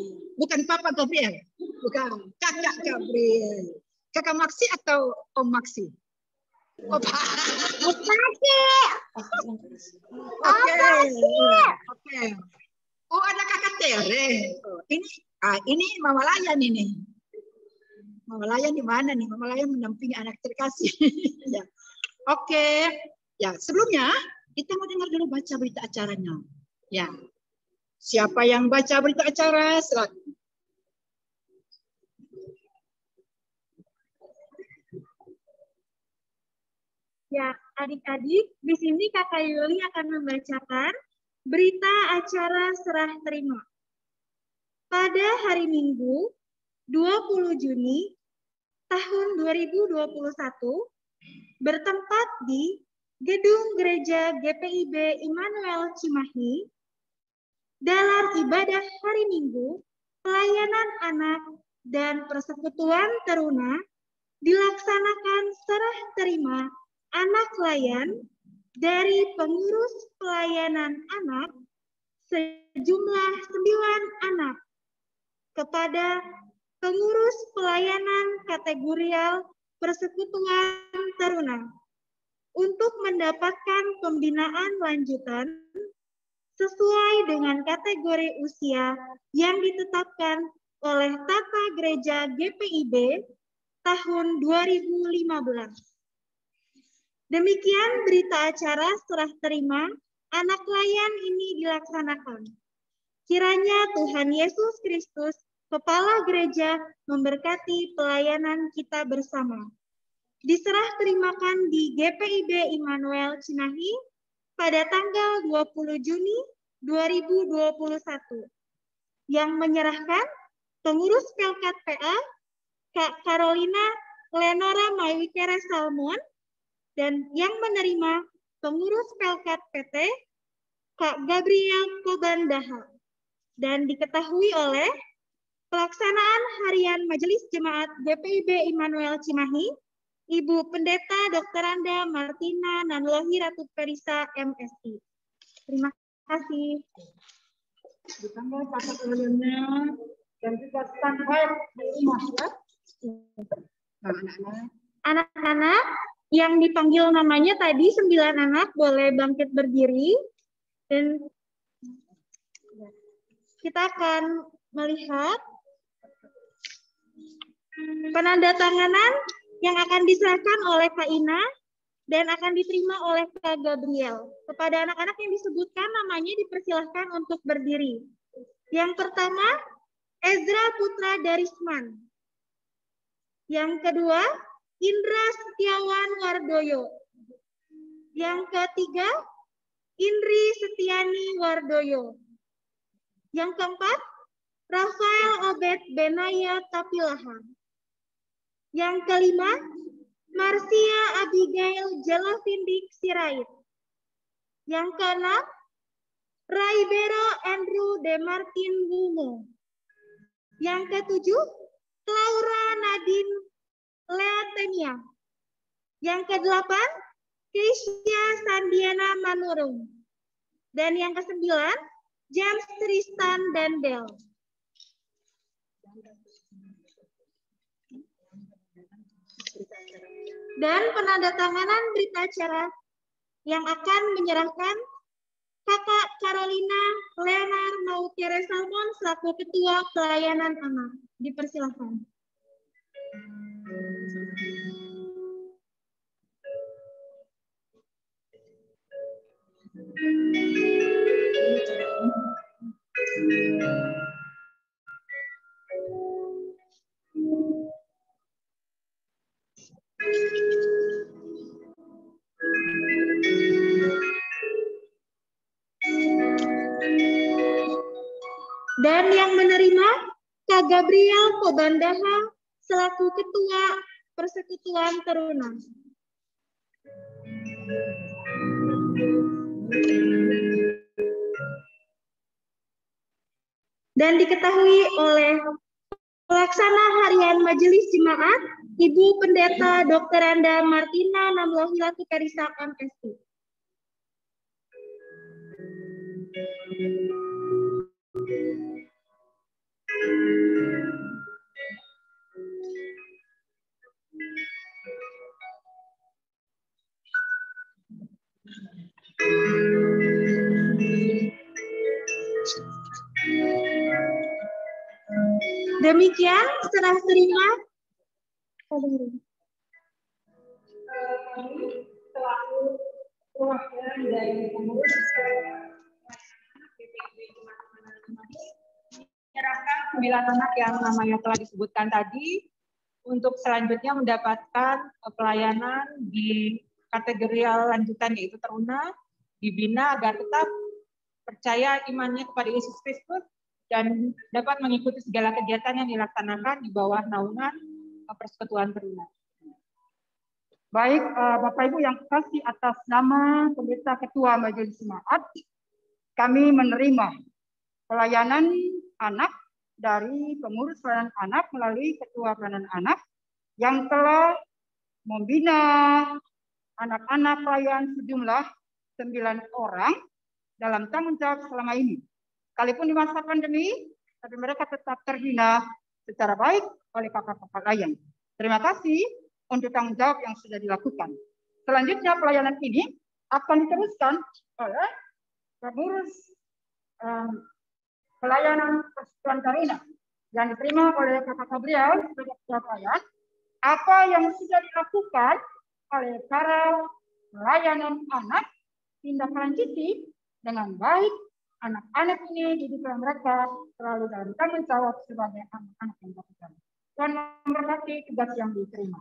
bukan Papa Gabriel, bukan kakak Gabriel. Kakak Maksi atau Om Maksi? Oke. Oh ada kakak Tere. Ini Mama Layan ini. Mama Layan di mana nih? Mama Layan mendampingi anak terkasih. Ya. Oke. Ya, sebelumnya kita mau dengar dulu baca berita acaranya. Ya. Siapa yang baca berita acara? Silakan. Ya, adik-adik, di sini Kakak Yuli akan membacakan berita acara serah terima. Pada hari Minggu, 20 Juni tahun 2021 bertempat di Gedung Gereja GPIB Immanuel Cimahi dalam ibadah hari Minggu, pelayanan anak dan persekutuan teruna dilaksanakan serah terima anak layan dari pengurus pelayanan anak sejumlah 9 anak kepada pengurus pelayanan kategorial persekutuan teruna untuk mendapatkan pembinaan lanjutan sesuai dengan kategori usia yang ditetapkan oleh Tata Gereja GPIB tahun 2015. Demikian berita acara serah terima anak layan ini dilaksanakan. Kiranya Tuhan Yesus Kristus, Kepala Gereja, memberkati pelayanan kita bersama. Diserah terimakan di GPIB Immanuel Cimahi pada tanggal 20 Juni 2021. Yang menyerahkan pengurus Pelkat PA, Kak Carolina Lenora Maiwikere Salmon, dan yang menerima pengurus Pelkat PT, Kak Gabriel Kobandaha. Dan diketahui oleh pelaksanaan harian Majelis Jemaat GPIB Immanuel Cimahi, Ibu Pendeta Dr. Anda Martina Nanlohi Ratu Perisa MSI. Terima kasih. Ditambah kata kemudiannya dan juga standby di rumah ya. Anak-anak yang dipanggil namanya tadi 9 anak boleh bangkit berdiri dan kita akan melihat penandatanganan yang akan diserahkan oleh Kak Ina dan akan diterima oleh Kak Gabriel. Kepada anak-anak yang disebutkan namanya dipersilahkan untuk berdiri. Yang pertama, Ezra Putra Darisman. Yang kedua, Indra Setiawan Wardoyo. Yang ketiga, Indri Setiani Wardoyo. Yang keempat, Rafael Obed Benaya Tapilahan. Yang kelima, Marcia Abigail Jelovindik Sirait. Yang keenam, Raibero Andrew De Martin Wumo. Yang ketujuh, Laura Nadine Leatenia. Yang kedelapan, Keisha Sandiana Manurung. Dan yang kesembilan, James Tristan Dandel. Dan penandatanganan berita acara yang akan menyerahkan Kakak Carolina Leonard Maiwikere Salmon selaku Ketua Pelayanan Anak. Dipersilakan. Dan yang menerima Kak Gabriel Kobandaha selaku Ketua Persekutuan Teruna. Dan diketahui oleh pelaksana harian Majelis Jemaat, Ibu Pendeta Dr. Anda Martina Nanlohi Ratu Perisa MSI. Demikian serah terima. Selaku perwakilan dari pengurus menyerahkan 9 anak yang namanya telah disebutkan tadi untuk selanjutnya mendapatkan pelayanan di kategori lanjutan yaitu teruna, dibina agar tetap percaya imannya kepada Yesus Kristus dan dapat mengikuti segala kegiatan yang dilaksanakan di bawah naungan Persekutuan Teruna. Baik, Bapak Ibu yang kasih, atas nama Pendeta Ketua Majelis Jemaat, kami menerima pelayanan anak dari pengurus pelayanan anak melalui Ketua Pelayanan Anak yang telah membina anak-anak pelayan sejumlah 9 orang dalam tanggung jawab selama ini. Sekalipun di masa pandemi, tapi mereka tetap terbina secara baik oleh kakak-kakak layan. Terima kasih untuk tanggung jawab yang sudah dilakukan. Selanjutnya pelayanan ini akan diteruskan oleh pengurus pelayanan Persekutuan Teruna yang diterima oleh Kakak Gabriel sebagai ketua pelayan. Apa yang sudah dilakukan oleh para pelayanan anak tindak lanjuti dengan baik anak-anak ini didikan mereka selalu dalam tanggung jawab sebagai anak-anak yang berkenan. Dan memberkati tugas yang diterima.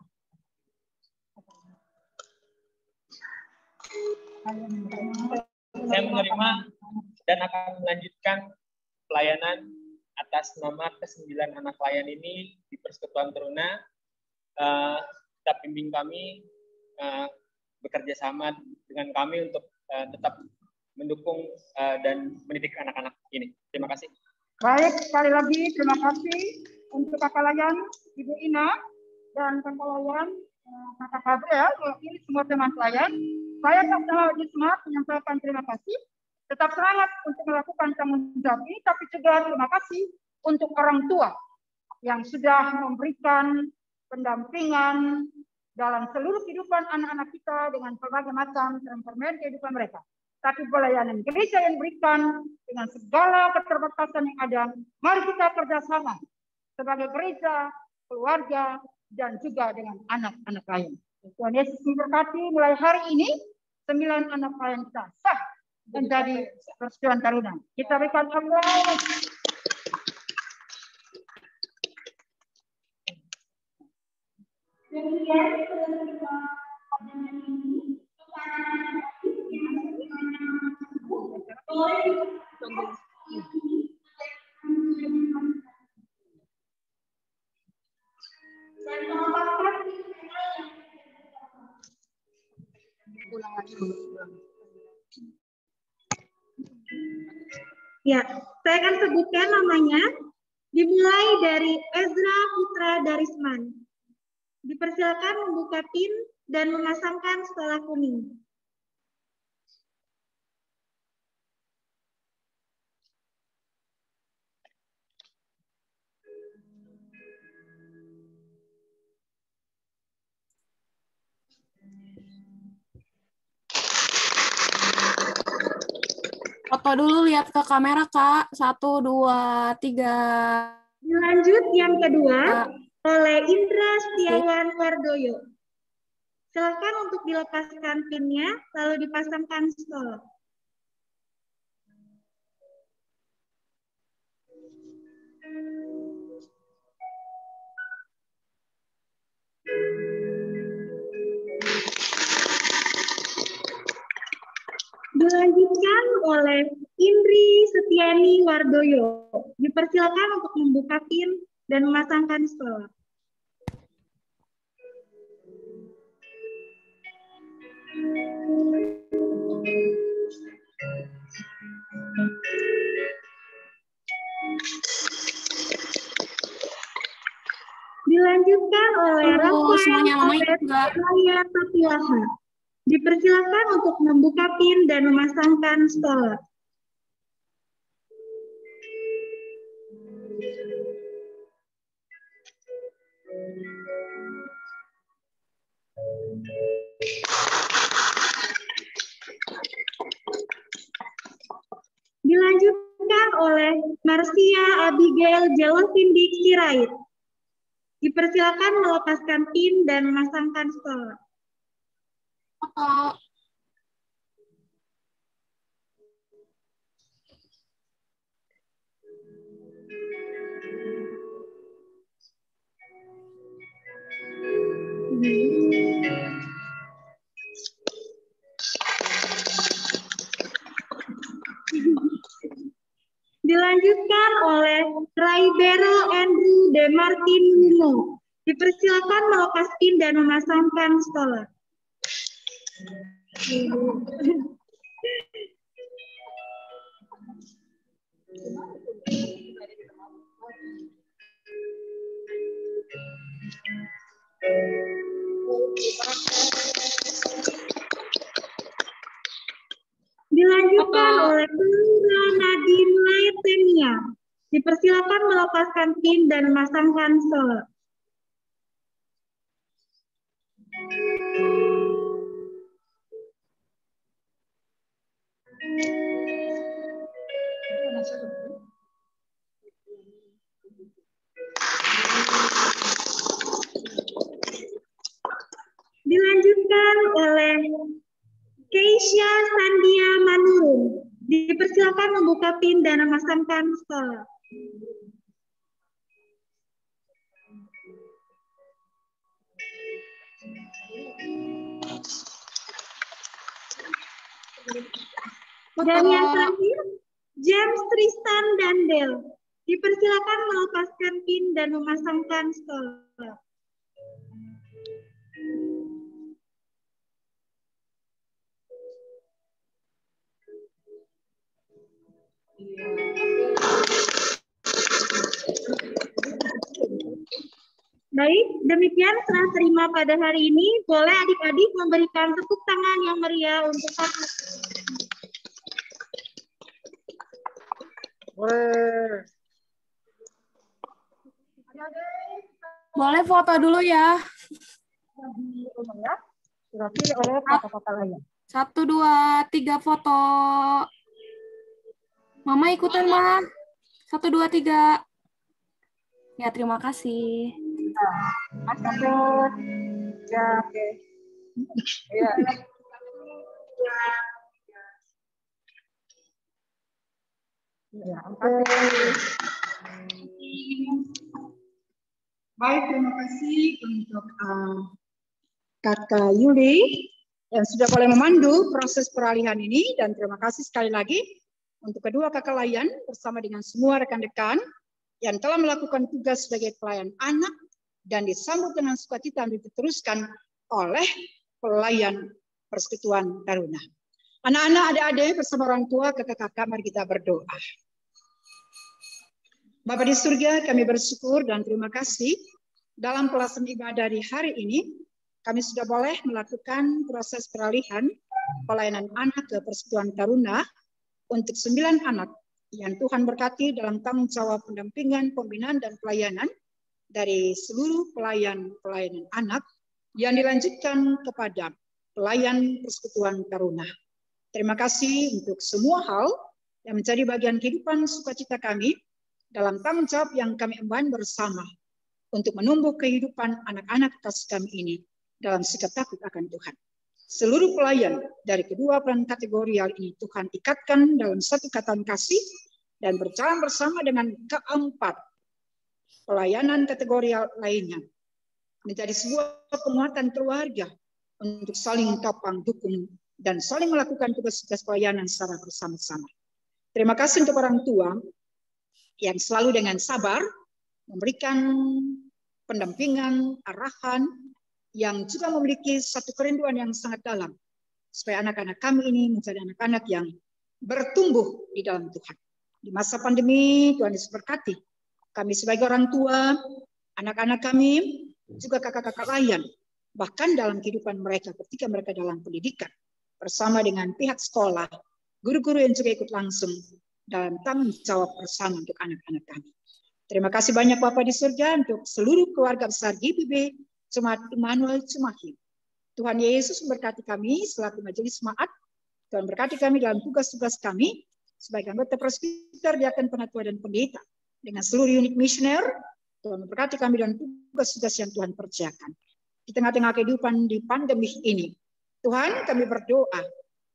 Saya menerima dan akan melanjutkan pelayanan atas nama ke-9 anak layan ini di Persekutuan Teruna. Tetap bimbing kami, bekerja sama dengan kami untuk tetap mendukung dan mendidik anak-anak ini. Terima kasih. Baik, sekali lagi terima kasih untuk Kakak Layan, Ibu Ina, dan Kakak Layan, Kakak Gabriel, ini semua teman pelayan. Saya Kakak Wisma menyampaikan terima kasih. Tetap semangat untuk melakukan tanggung jawab ini, tapi juga terima kasih untuk orang tua yang sudah memberikan pendampingan dalam seluruh kehidupan anak-anak kita dengan berbagai macam permen kehidupan mereka. Tapi pelayanan gereja yang diberikan dengan segala keterbatasan yang ada, mari kita kerjasama sebagai gereja, keluarga, dan juga dengan anak-anak lain. Tuhan Yesus memberkati mulai hari ini, 9 anak lain kita sah menjadi Persekutuan Taruna. Kita berikan aplaus. Ya, saya akan sebutkan namanya. Dimulai dari Ezra Putra Darisman. Dipersilakan membuka PIN dan memasangkan stola kuning. Foto dulu, lihat ke kamera, Kak. 1, 2, 3. Lanjut yang kedua oleh Indra Setiawan Wardoyo. Silakan untuk dilepaskan pinnya lalu dipasangkan stol. Dilanjutkan oleh Indri Setiani Wardoyo. Dipersilakan untuk membuka pin dan memasangkan stol. Dilanjutkan oleh Rafael Tatilaha. Dipersilakan untuk membuka pin dan memasangkan stol. Dilanjutkan oleh Marcia Abigail Jelovindik Sirait. Dipersilakan melepaskan pin dan memasangkan stol. Dilanjutkan oleh Raibero Andrew De Martin Lumo. Dipersilakan melepas pin dan memasangkan stol. Dilanjutkan oleh Pelura Nadine Laetenia. Dipersilakan melepaskan pin dan memasangkan stol. Dilanjutkan oleh Keisha Sandia Manurung. Dipersilakan Dipersilakan membuka PIN dan memasangkan skor. Dan yang terakhir, James, Tristan, dan Del. Dipersilakan melepaskan PIN dan memasangkan skor. Baik, demikian serah terima pada hari ini. Boleh adik-adik memberikan tepuk tangan yang meriah untuk Pak. Boleh foto dulu ya. Diwakili oleh kakak-kakak lain. 1, 2, 3 foto. Mama ikutan, Ma. 1, 2, 3. Ya, terima kasih. Ya, oke. Ya. Ya, oke. Baik, terima kasih untuk Kakak Yuli yang sudah boleh memandu proses peralihan ini, dan terima kasih sekali lagi untuk kedua kakak layan bersama dengan semua rekan-rekan yang telah melakukan tugas sebagai pelayan anak dan disambut dengan sukacita dan diteruskan oleh pelayan Persekutuan Taruna. Anak-anak, adik-adik bersama orang tua, kakak-kakak, mari kita berdoa. Bapa di surga, kami bersyukur dan terima kasih dalam pelaksanaan ibadah di hari ini, kami sudah boleh melakukan proses peralihan pelayanan anak ke Persekutuan Taruna untuk 9 anak yang Tuhan berkati dalam tanggung jawab pendampingan, pembinaan, dan pelayanan dari seluruh pelayanan anak yang dilanjutkan kepada pelayan Persekutuan Taruna. Terima kasih untuk semua hal yang menjadi bagian kehidupan sukacita kami dalam tanggung jawab yang kami emban bersama untuk menumbuh kehidupan anak-anak kasih kami ini dalam sikap takut akan Tuhan. Seluruh pelayan dari kedua peran kategorial ini Tuhan ikatkan dalam satu ikatan kasih dan berjalan bersama dengan keempat pelayanan kategorial lainnya menjadi sebuah penguatan keluarga untuk saling topang dukung dan saling melakukan tugas-tugas pelayanan secara bersama-sama. Terima kasih untuk orang tua yang selalu dengan sabar memberikan pendampingan, arahan, yang juga memiliki satu kerinduan yang sangat dalam supaya anak-anak kami ini menjadi anak-anak yang bertumbuh di dalam Tuhan. Di masa pandemi, Tuhan Yesus berkati kami sebagai orang tua, anak-anak kami, juga kakak-kakak layan, bahkan dalam kehidupan mereka ketika mereka dalam pendidikan, bersama dengan pihak sekolah, guru-guru yang juga ikut langsung dalam tanggung jawab bersama untuk anak-anak kami. Terima kasih banyak Bapak di surga untuk seluruh keluarga besar GPIB Jemaat Immanuel Cimahi. Tuhan Yesus memberkati kami selaku majelis jemaat. Tuhan berkati kami dalam tugas-tugas kami sebagai anggota presbiter, diaken, penatua, dan pendeta. Dengan seluruh unit misioner, Tuhan memberkati kami dalam tugas-tugas yang Tuhan percayakan. Di tengah-tengah kehidupan di pandemi ini, Tuhan kami berdoa,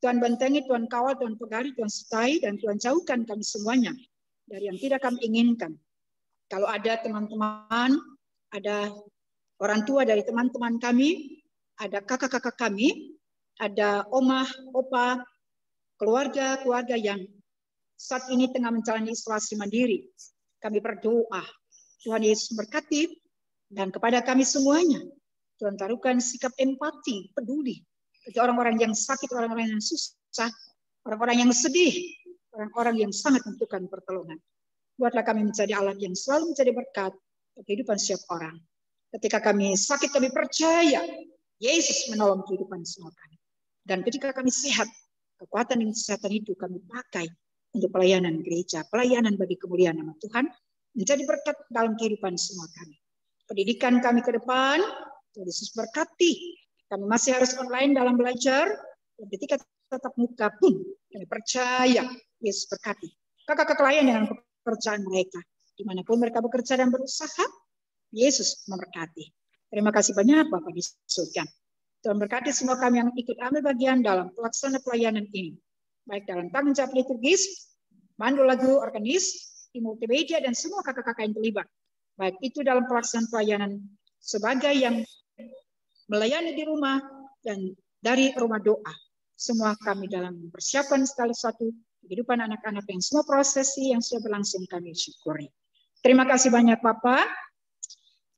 Tuhan bentengi, Tuhan kawal, Tuhan pegari, Tuhan sertai, dan Tuhan jauhkan kami semuanya dari yang tidak kami inginkan. Kalau ada teman-teman, ada orang tua dari teman-teman kami, ada kakak-kakak kami, ada omah, opa, keluarga-keluarga yang saat ini tengah menjalani isolasi mandiri. Kami berdoa, Tuhan Yesus berkati, dan kepada kami semuanya, Tuhan taruhkan sikap empati, peduli, bagi orang-orang yang sakit, orang-orang yang susah, orang-orang yang sedih, orang-orang yang sangat membutuhkan pertolongan. Buatlah kami menjadi alat yang selalu menjadi berkat bagi kehidupan setiap orang. Ketika kami sakit, kami percaya Yesus menolong kehidupan semua kami. Dan ketika kami sehat, kekuatan dan kesehatan itu kami pakai untuk pelayanan gereja, pelayanan bagi kemuliaan nama Tuhan, menjadi berkat dalam kehidupan semua kami. Pendidikan kami ke depan, Tuhan Yesus berkati. Kami masih harus online dalam belajar, dan ketika tatap muka pun kami percaya Yesus berkati. Kakak-kakak layan dengan pekerjaan mereka, dimanapun mereka bekerja dan berusaha, Yesus memberkati. Terima kasih banyak Bapak di surga. Tuhan berkati semua kami yang ikut ambil bagian dalam pelaksana pelayanan ini, baik dalam tanggung jawab liturgis, mandu lagu, organis, tim multimedia, dan semua kakak-kakak yang terlibat. Baik itu dalam pelaksanaan pelayanan sebagai yang melayani di rumah dan dari rumah doa. Semua kami dalam mempersiapkan salah satu kehidupan anak-anak yang semua prosesi yang sudah berlangsung kami syukuri. Terima kasih banyak Bapak.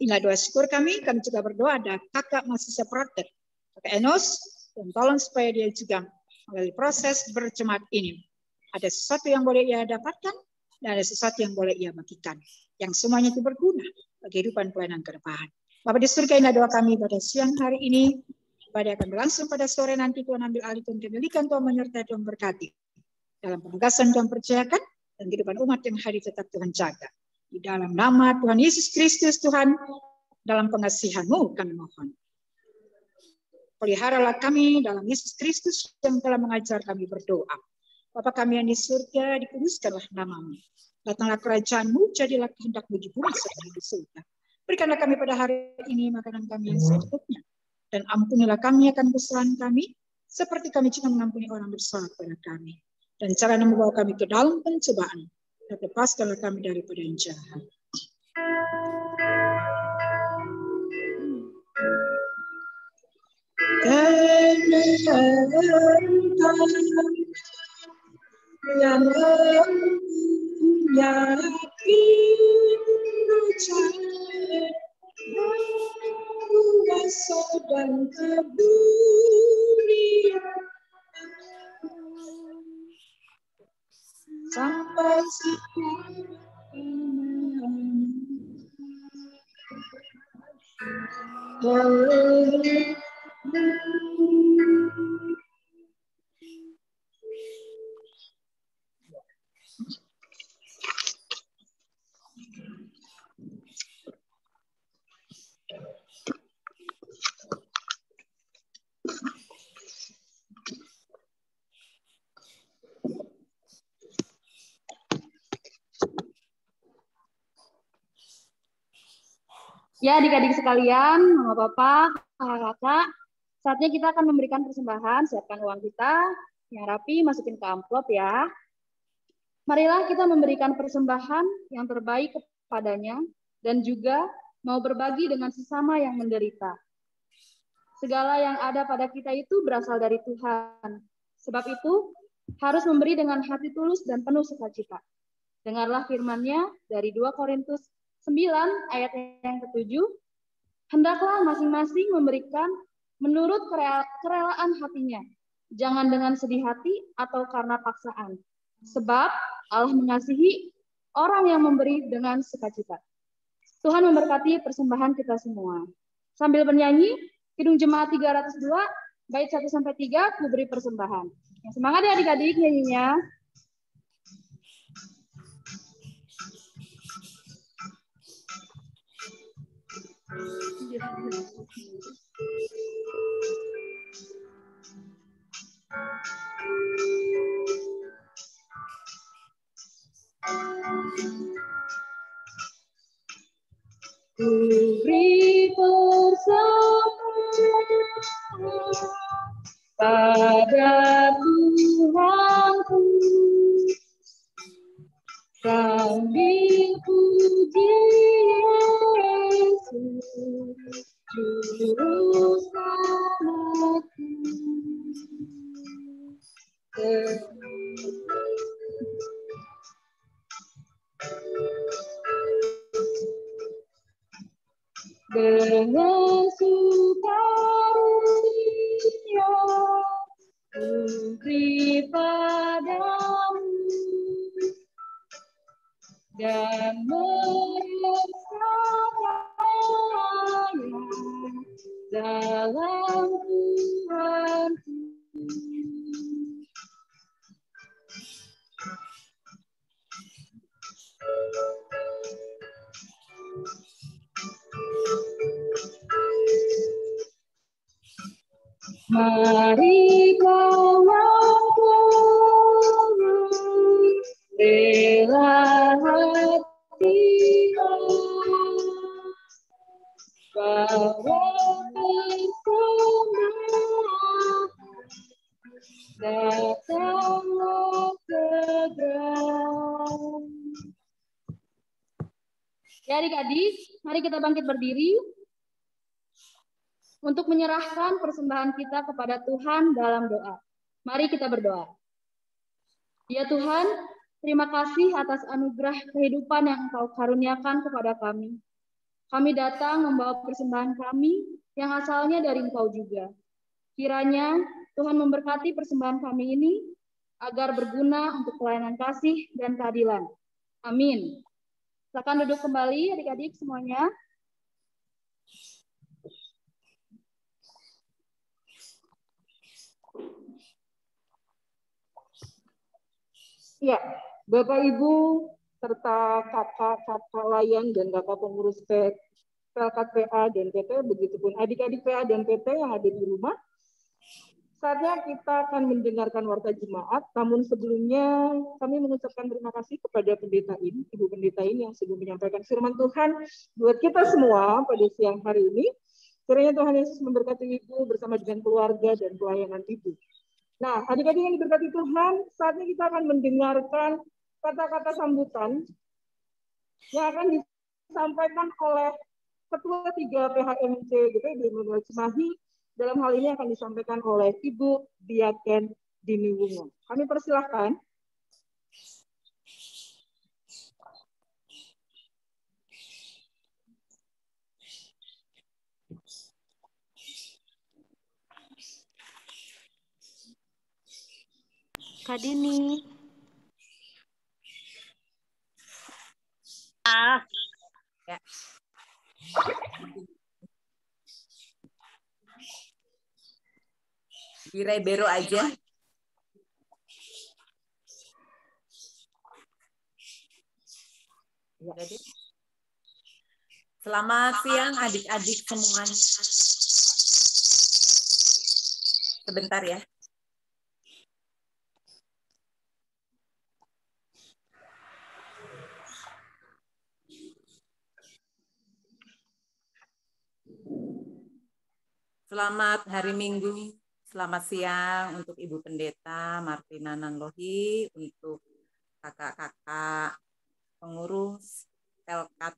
Inilah doa syukur kami. Kami juga berdoa ada kakak mahasiswa praktek, Kakak Enos, dan tolong supaya dia juga melalui proses berjemaat ini. Ada sesuatu yang boleh ia dapatkan, dan ada sesuatu yang boleh ia bagikan. Yang semuanya itu berguna bagi kehidupan pelayanan ke depan. Bapak di surga, inilah doa kami pada siang hari ini. Pada akan berlangsung pada sore nanti, Tuhan ambil alih, Tuhan kendalikan, Tuhan menyertai, Tuhan berkati. Dalam penugasan Tuhan percayakan, dan kehidupan umat yang hadir tetap Tuhan jaga. Di dalam nama Tuhan Yesus Kristus, Tuhan, dalam pengasihan-Mu kami mohon. Peliharalah kami dalam Yesus Kristus yang telah mengajar kami berdoa. Bapa kami yang di surga, dikuduskanlah nama-Mu. Datanglah kerajaan-Mu, jadilah kehendak-Mu di bumi seperti di surga. Berikanlah kami pada hari ini makanan kami yang secukupnya. Dan ampunilah kami akan kesalahan kami, seperti kami juga mengampuni orang bersalah kepada kami. Dan jangan membawa kami ke dalam pencobaan, dan lepaskanlah kami daripada yang jahat. Dan kebulian sampai Ya, adik-adik sekalian, mama papa, kakak-kakak, saatnya kita akan memberikan persembahan. Siapkan uang kita yang rapi, masukin ke amplop ya. Marilah kita memberikan persembahan yang terbaik kepadanya dan juga mau berbagi dengan sesama yang menderita. Segala yang ada pada kita itu berasal dari Tuhan. Sebab itu harus memberi dengan hati tulus dan penuh sukacita. Dengarlah firman-Nya dari 2 Korintus 9 ayat yang ke-7, hendaklah masing-masing memberikan menurut kerelaan hatinya, jangan dengan sedih hati atau karena paksaan. Sebab Allah mengasihi orang yang memberi dengan sukacita. Tuhan memberkati persembahan kita semua. Sambil bernyanyi, Kidung Jemaat 302, bait 1-3, ku beri persembahan. Yang semangat ya adik-adik nyanyinya. Beri persembahan pada Tuhanku, sambil puji Yesus, Juru Selamatku. Dengan sukaria ku beri padamu dan menyerahkannya dalam Tuhanku. Mari kawan-kawan, rela hatinya, bawa persembahan, datanglah segera. Ya adik-adik, mari kita bangkit berdiri untuk menyerahkan persembahan kita kepada Tuhan dalam doa. Mari kita berdoa. Ya Tuhan, terima kasih atas anugerah kehidupan yang Engkau karuniakan kepada kami. Kami datang membawa persembahan kami yang asalnya dari Engkau juga. Kiranya Tuhan memberkati persembahan kami ini agar berguna untuk pelayanan kasih dan keadilan. Amin. Silakan duduk kembali adik-adik semuanya. Ya, Bapak Ibu serta kakak-kakak layan dan kakak pengurus Pelkat PA dan PT, begitupun adik-adik PA dan PT yang ada di rumah. Saatnya kita akan mendengarkan warta jemaat, namun sebelumnya kami mengucapkan terima kasih kepada pendeta ini, Ibu Pendeta ini yang sudah menyampaikan firman Tuhan buat kita semua pada siang hari ini. Kiranya Tuhan Yesus memberkati Ibu bersama dengan keluarga dan pelayanan Ibu. Nah, adik-adik yang diberkati Tuhan, saatnya kita akan mendengarkan kata-kata sambutan yang akan disampaikan oleh Ketua 3 PHMC GPIB Immanuel Cimahi. Dalam hal ini akan disampaikan oleh Ibu Diaken Dini Wungo. Kami persilahkan. Kak Dini. Ya. Birai-bero aja. Selamat siang adik-adik semuanya. Sebentar ya. Selamat hari Minggu. Selamat siang untuk Ibu Pendeta Martina Nanlohi, untuk kakak-kakak pengurus Pelkat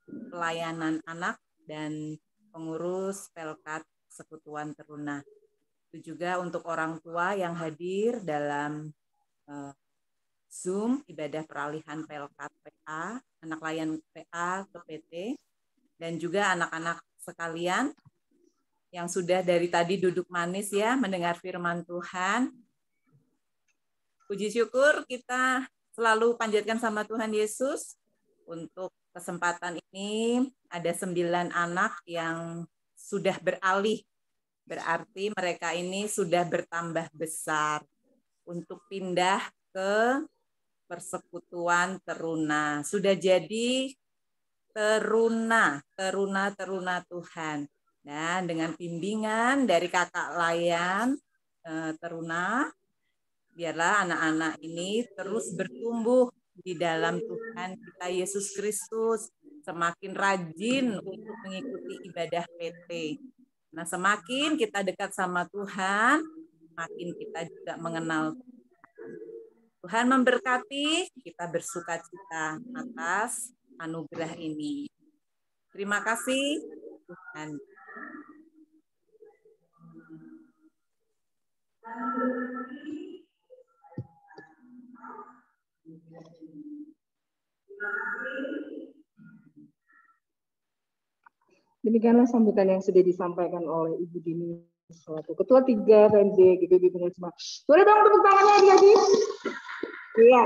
Pelayanan Anak dan pengurus Pelkat Sekutuan Teruna. Itu juga untuk orang tua yang hadir dalam Zoom ibadah peralihan Pelkat PA, anak layan PA ke PT, dan juga anak-anak sekalian yang sudah dari tadi duduk manis ya, mendengar firman Tuhan. Puji syukur kita selalu panjatkan sama Tuhan Yesus. Untuk kesempatan ini ada 9 anak yang sudah beralih. Berarti mereka ini sudah bertambah besar untuk pindah ke Persekutuan Teruna. Sudah jadi teruna Tuhan. Dan dengan bimbingan dari kakak layan Teruna, biarlah anak-anak ini terus bertumbuh di dalam Tuhan kita Yesus Kristus, semakin rajin untuk mengikuti ibadah PT. Nah, semakin kita dekat sama Tuhan, makin kita juga mengenal Tuhan. Tuhan memberkati, kita bersukacita atas anugerah ini. Terima kasih Tuhan. Demikianlah sambutan yang sudah disampaikan oleh Ibu Dini selaku Ketua 3 PMC GPIB Immanuel Cimahi. Boleh dong tepuk tangannya adik-adik? Iya.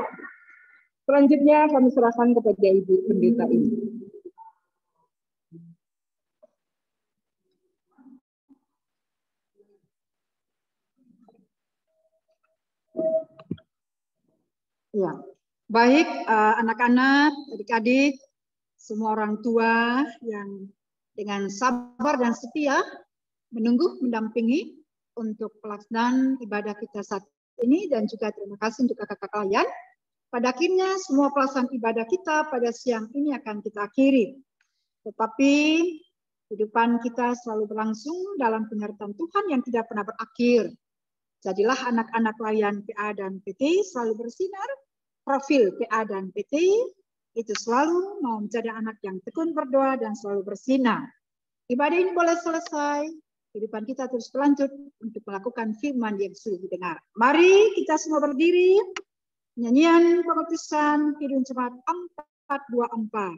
Selanjutnya kami serahkan kepada Ibu Pendeta ini. Ya, baik anak-anak, adik-adik, semua orang tua yang dengan sabar dan setia menunggu, mendampingi untuk pelaksanaan ibadah kita saat ini, dan juga terima kasih untuk kakak-kakak kalian. Pada akhirnya semua pelaksanaan ibadah kita pada siang ini akan kita akhiri. Tetapi kehidupan kita selalu berlangsung dalam penyertaan Tuhan yang tidak pernah berakhir. Jadilah anak-anak layan PA dan PT selalu bersinar, profil PA dan PT itu selalu mau menjadi anak yang tekun berdoa dan selalu bersinar. Ibadah ini boleh selesai, kehidupan kita terus berlanjut untuk melakukan firman yang sudah didengar. Mari kita semua berdiri. Nyanyian pembaptisan Kidung Jemaat 424.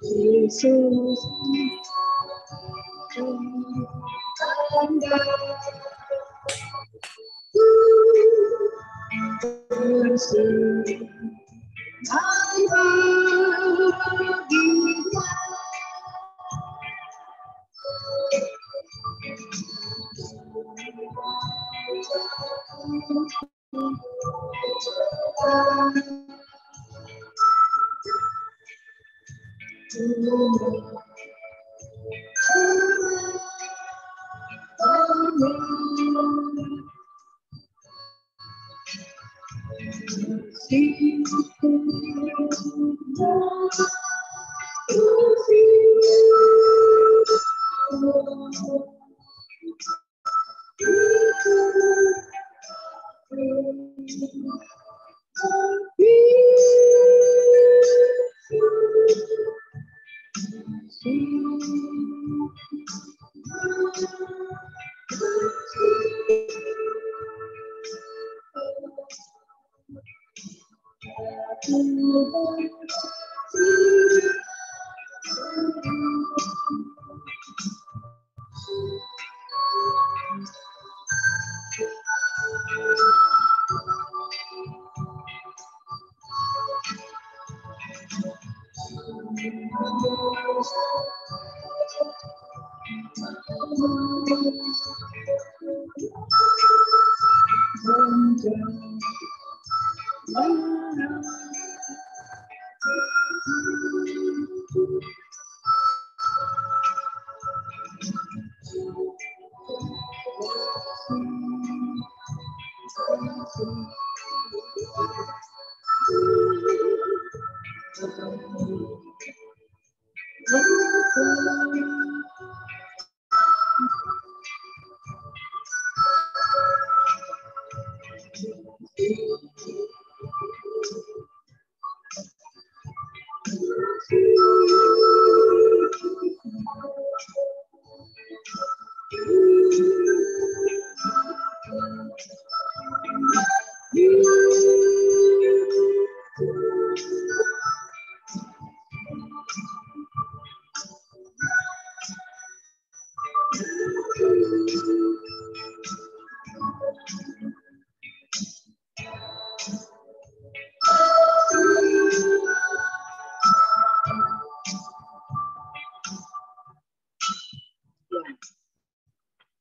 Yesus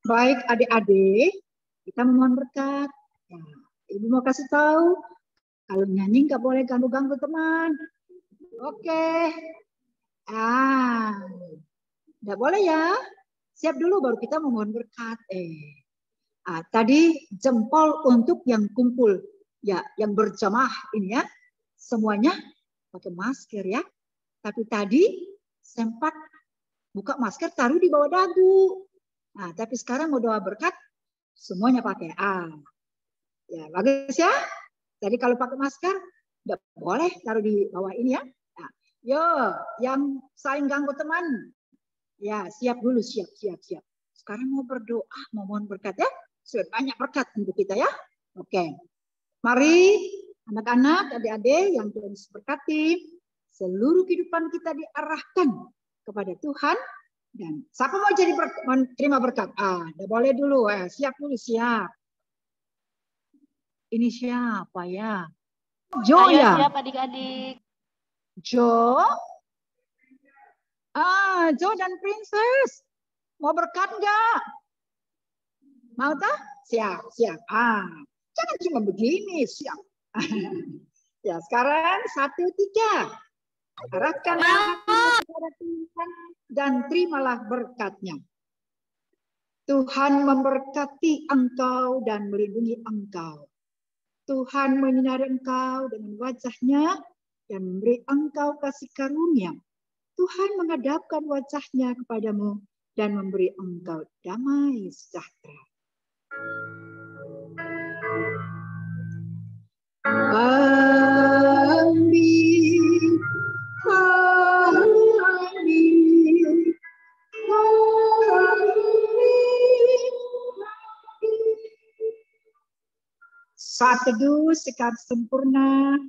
Baik adik-adik, kita memohon berkat. Ya, Ibu mau kasih tahu, kalau nyanyi nggak boleh ganggu-ganggu teman. Oke. Nggak boleh ya. Siap dulu baru kita memohon berkat. Tadi jempol untuk yang kumpul, ya, yang berjamaah ini ya, semuanya pakai masker ya. Tapi tadi sempat buka masker taruh di bawah dagu. Nah, tapi sekarang mau doa berkat, semuanya pakai. Ya, bagus ya. Jadi kalau pakai masker, tidak boleh taruh di bawah ini ya. Nah, yo, yang saling ganggu teman, ya siap dulu, siap. Sekarang mau berdoa, mau mohon berkat ya. Sudah banyak berkat untuk kita ya. Oke, mari anak-anak, adik-adik yang Tuhan berkati, seluruh kehidupan kita diarahkan kepada Tuhan. Dan siapa mau jadi terima berkat? Udah boleh dulu, siap dulu, siap. Ini siapa ya? Jo ya? Siap adik-adik. Jo? Jo dan Princess. Mau berkat enggak? Mau tak? Siap. Jangan cuma begini, siap. Ya, sekarang 1, 3. Arahkan. kepada Tuhan dan terimalah berkat-Nya. Tuhan memberkati engkau dan melindungi engkau. Tuhan menyinari engkau dengan wajah-Nya dan memberi engkau kasih karunia. Tuhan menghadapkan wajah-Nya kepadamu dan memberi engkau damai sejahtera. Amin. Amin. Saat teduh sikap sempurna.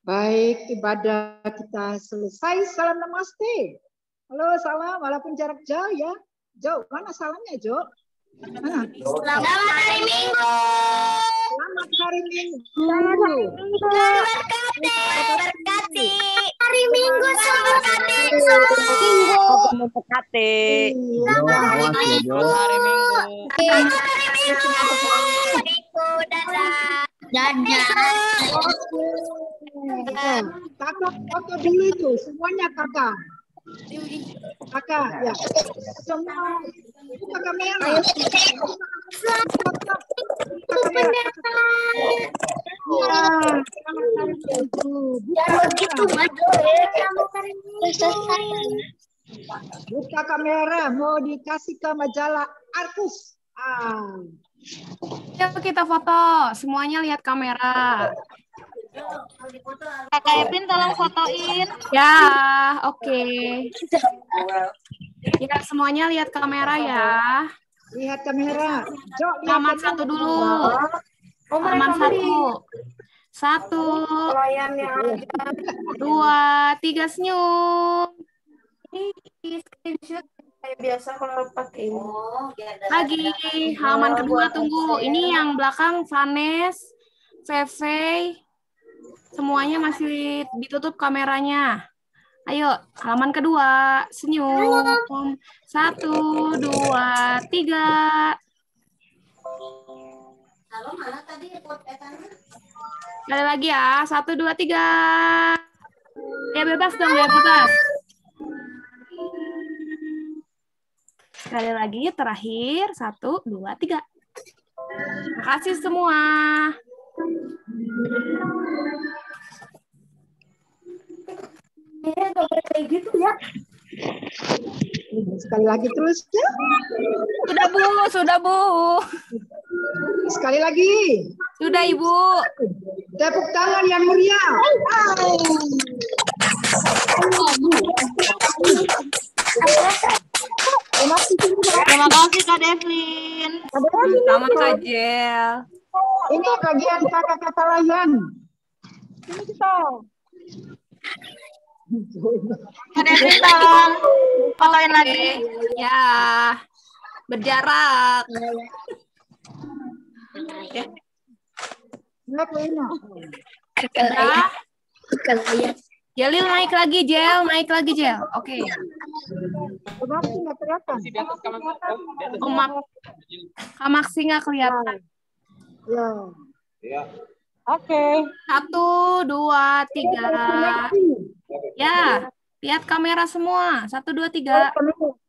Baik, ibadah kita selesai. Salam namaste. Halo, salam walaupun jarak jauh ya. Jo, mana salamnya, Jo? Mana? Selamat hari Minggu. Selamat hari Minggu. Berkati. Hari Minggu selamat berkati. Selamat hari Minggu. Hari Minggu. Dadah. Kakak foto dulu itu, semuanya kakak. Kakak, ya. Semua buka kamera. Buka kamera. Buka kamera, mau dikasih ke majalah Arkus. Yuk kita foto, semuanya lihat kamera. Kakak Epin tolong fotoin. Ya, oke. Ya, semuanya lihat kamera ya. Lihat kamera. Jo, Halaman satu dulu. Halaman satu. 1, 2, 3 senyum. Ini screenshot kayak biasa kalau pakai ini. Lagi, halaman kedua tunggu. Ini yang belakang Vanes, Feve, semuanya masih ditutup kameranya. Ayo, halaman kedua, senyum. 1, 2, 3. Sekali lagi ya, 1, 2, 3. Ya bebas dong, ya bebas. Sekali lagi, terakhir. 1, 2, 3. Terima kasih semua. Nggak boleh kayak gitu ya. Sekali lagi terus ya. Sudah Bu. Sekali lagi. Sudah Ibu. Tepuk tangan yang meriah. Terima kasih Kak Devlin. Sama Kak Jel. Ini bagian kata-kata layan. Ini kita. Kak Devlin tolong fotoin lagi. Ya, berjarak. Udah. Jelil naik lagi Jel. Oke. Kamaksi nggak kelihatan. Ya. Oke. 1, 2, 3. Ya, lihat kamera semua. 1, 2, 3.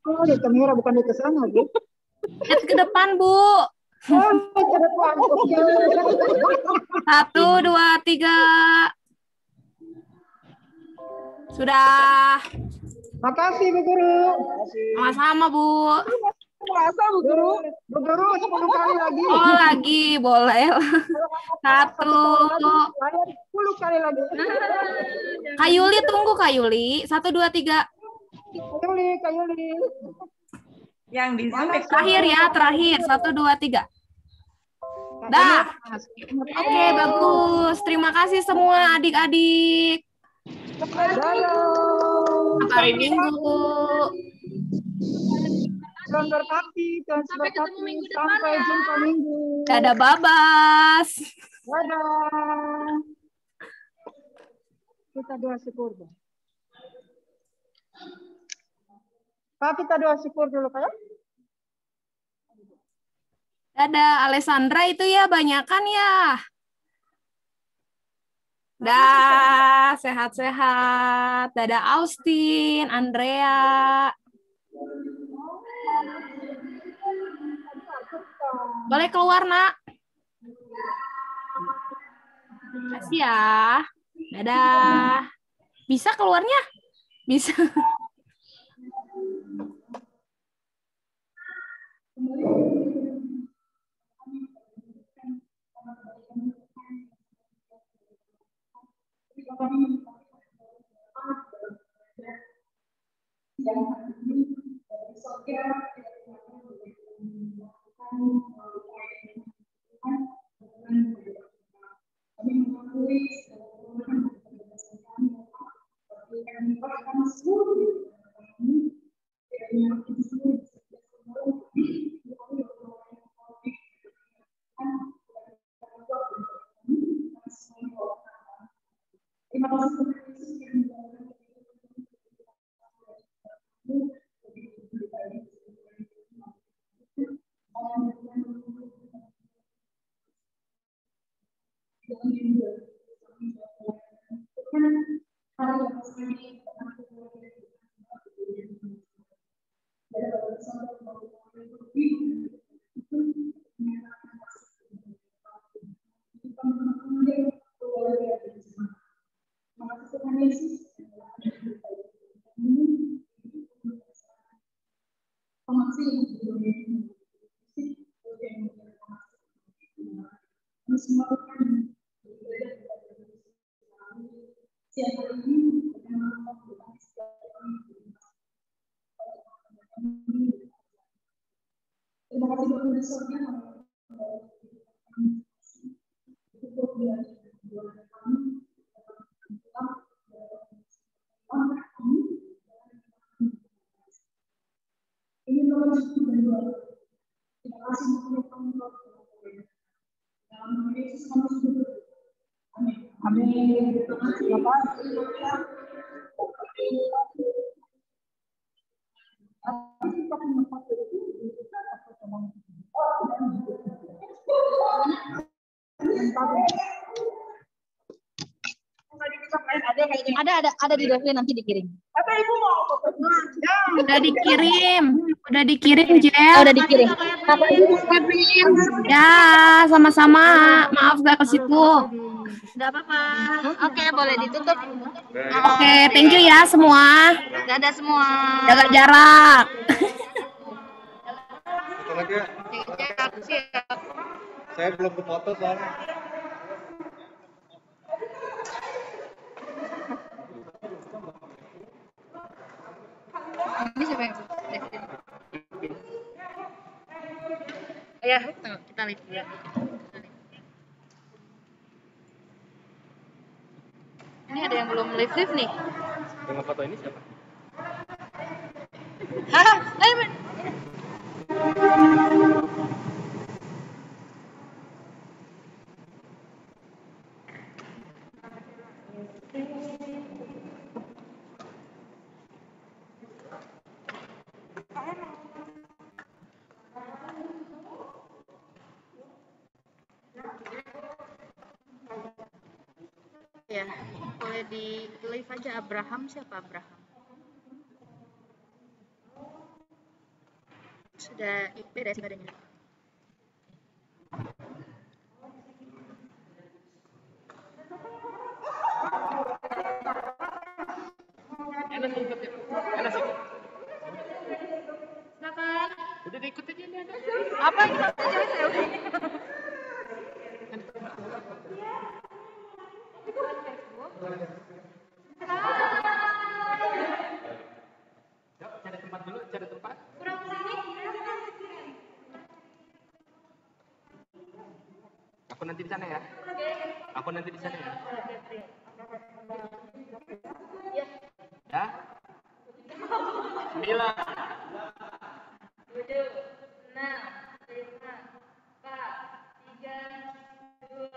Oh, di kamera bukan di kesana, Bu. Lihat ke depan, Bu. 1, 2, 3. Sudah. Makasih, Bu Guru. Sama-sama, Bu. Masa, Bu Guru? Bu Guru 10 kali lagi. Oh, lagi. Boleh. 1. 10 kali lagi. Kayuli, tunggu Kayuli. 1, 2, 3. Kayuli. Yang di Zoom Terakhir ya, terakhir. 1, 2, 3. Dah. Oke, bagus. Terima kasih semua adik-adik. Selamat hari Minggu. Tuhan berkati. Sampai ketemu minggu depan. Sampai jumpa minggu. Dadah, Babas. Dadah. Kita doa syukur. Pak, kita doa syukur dulu, Pak. Dadah, Alessandra itu ya banyakan ya. Dah, sehat-sehat. Dadah Austin, Andrea. Boleh keluar, Nak. Kasih ya. Dadah. Bisa keluarnya? Bisa. Ada di Devlin, nanti dikirim. Apa Ibu mau? Udah dikirim, Jel. Udah dikirim. Ya, sama-sama. Maaf gak ke situ. Enggak apa-apa. Oke, boleh ditutup. Oke, thank you ya semua. Dadah semua. Jaga jarak. Satu lagi ya. Saya belum ke foto soalnya. Ini siapa yang ya, kita lihat ya. Ini ada yang belum live nih. Yang foto ini siapa? Hah? Ya, boleh di live aja. Abraham, siapa Abraham? Sudah beres badannya. Enak ikut ya? Enak ikut. Silakan. Udah diikut aja nih. Apa yang kita jawab? Cari tempat dulu, cari tempat. Aku nanti di sana ya. Aku nanti di sana ya. Ya. 9. 7, 6, 5, 4, 3, 2, 1.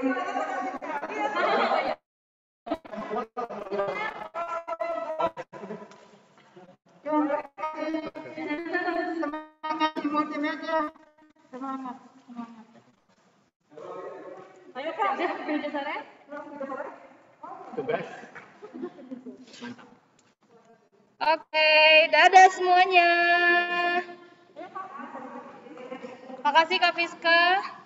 Semangat di multimedia. Semangat. Ayo Kak, meja sana. Tugas. Mantap. Oke, dadah semuanya. Makasih Kak Fiska.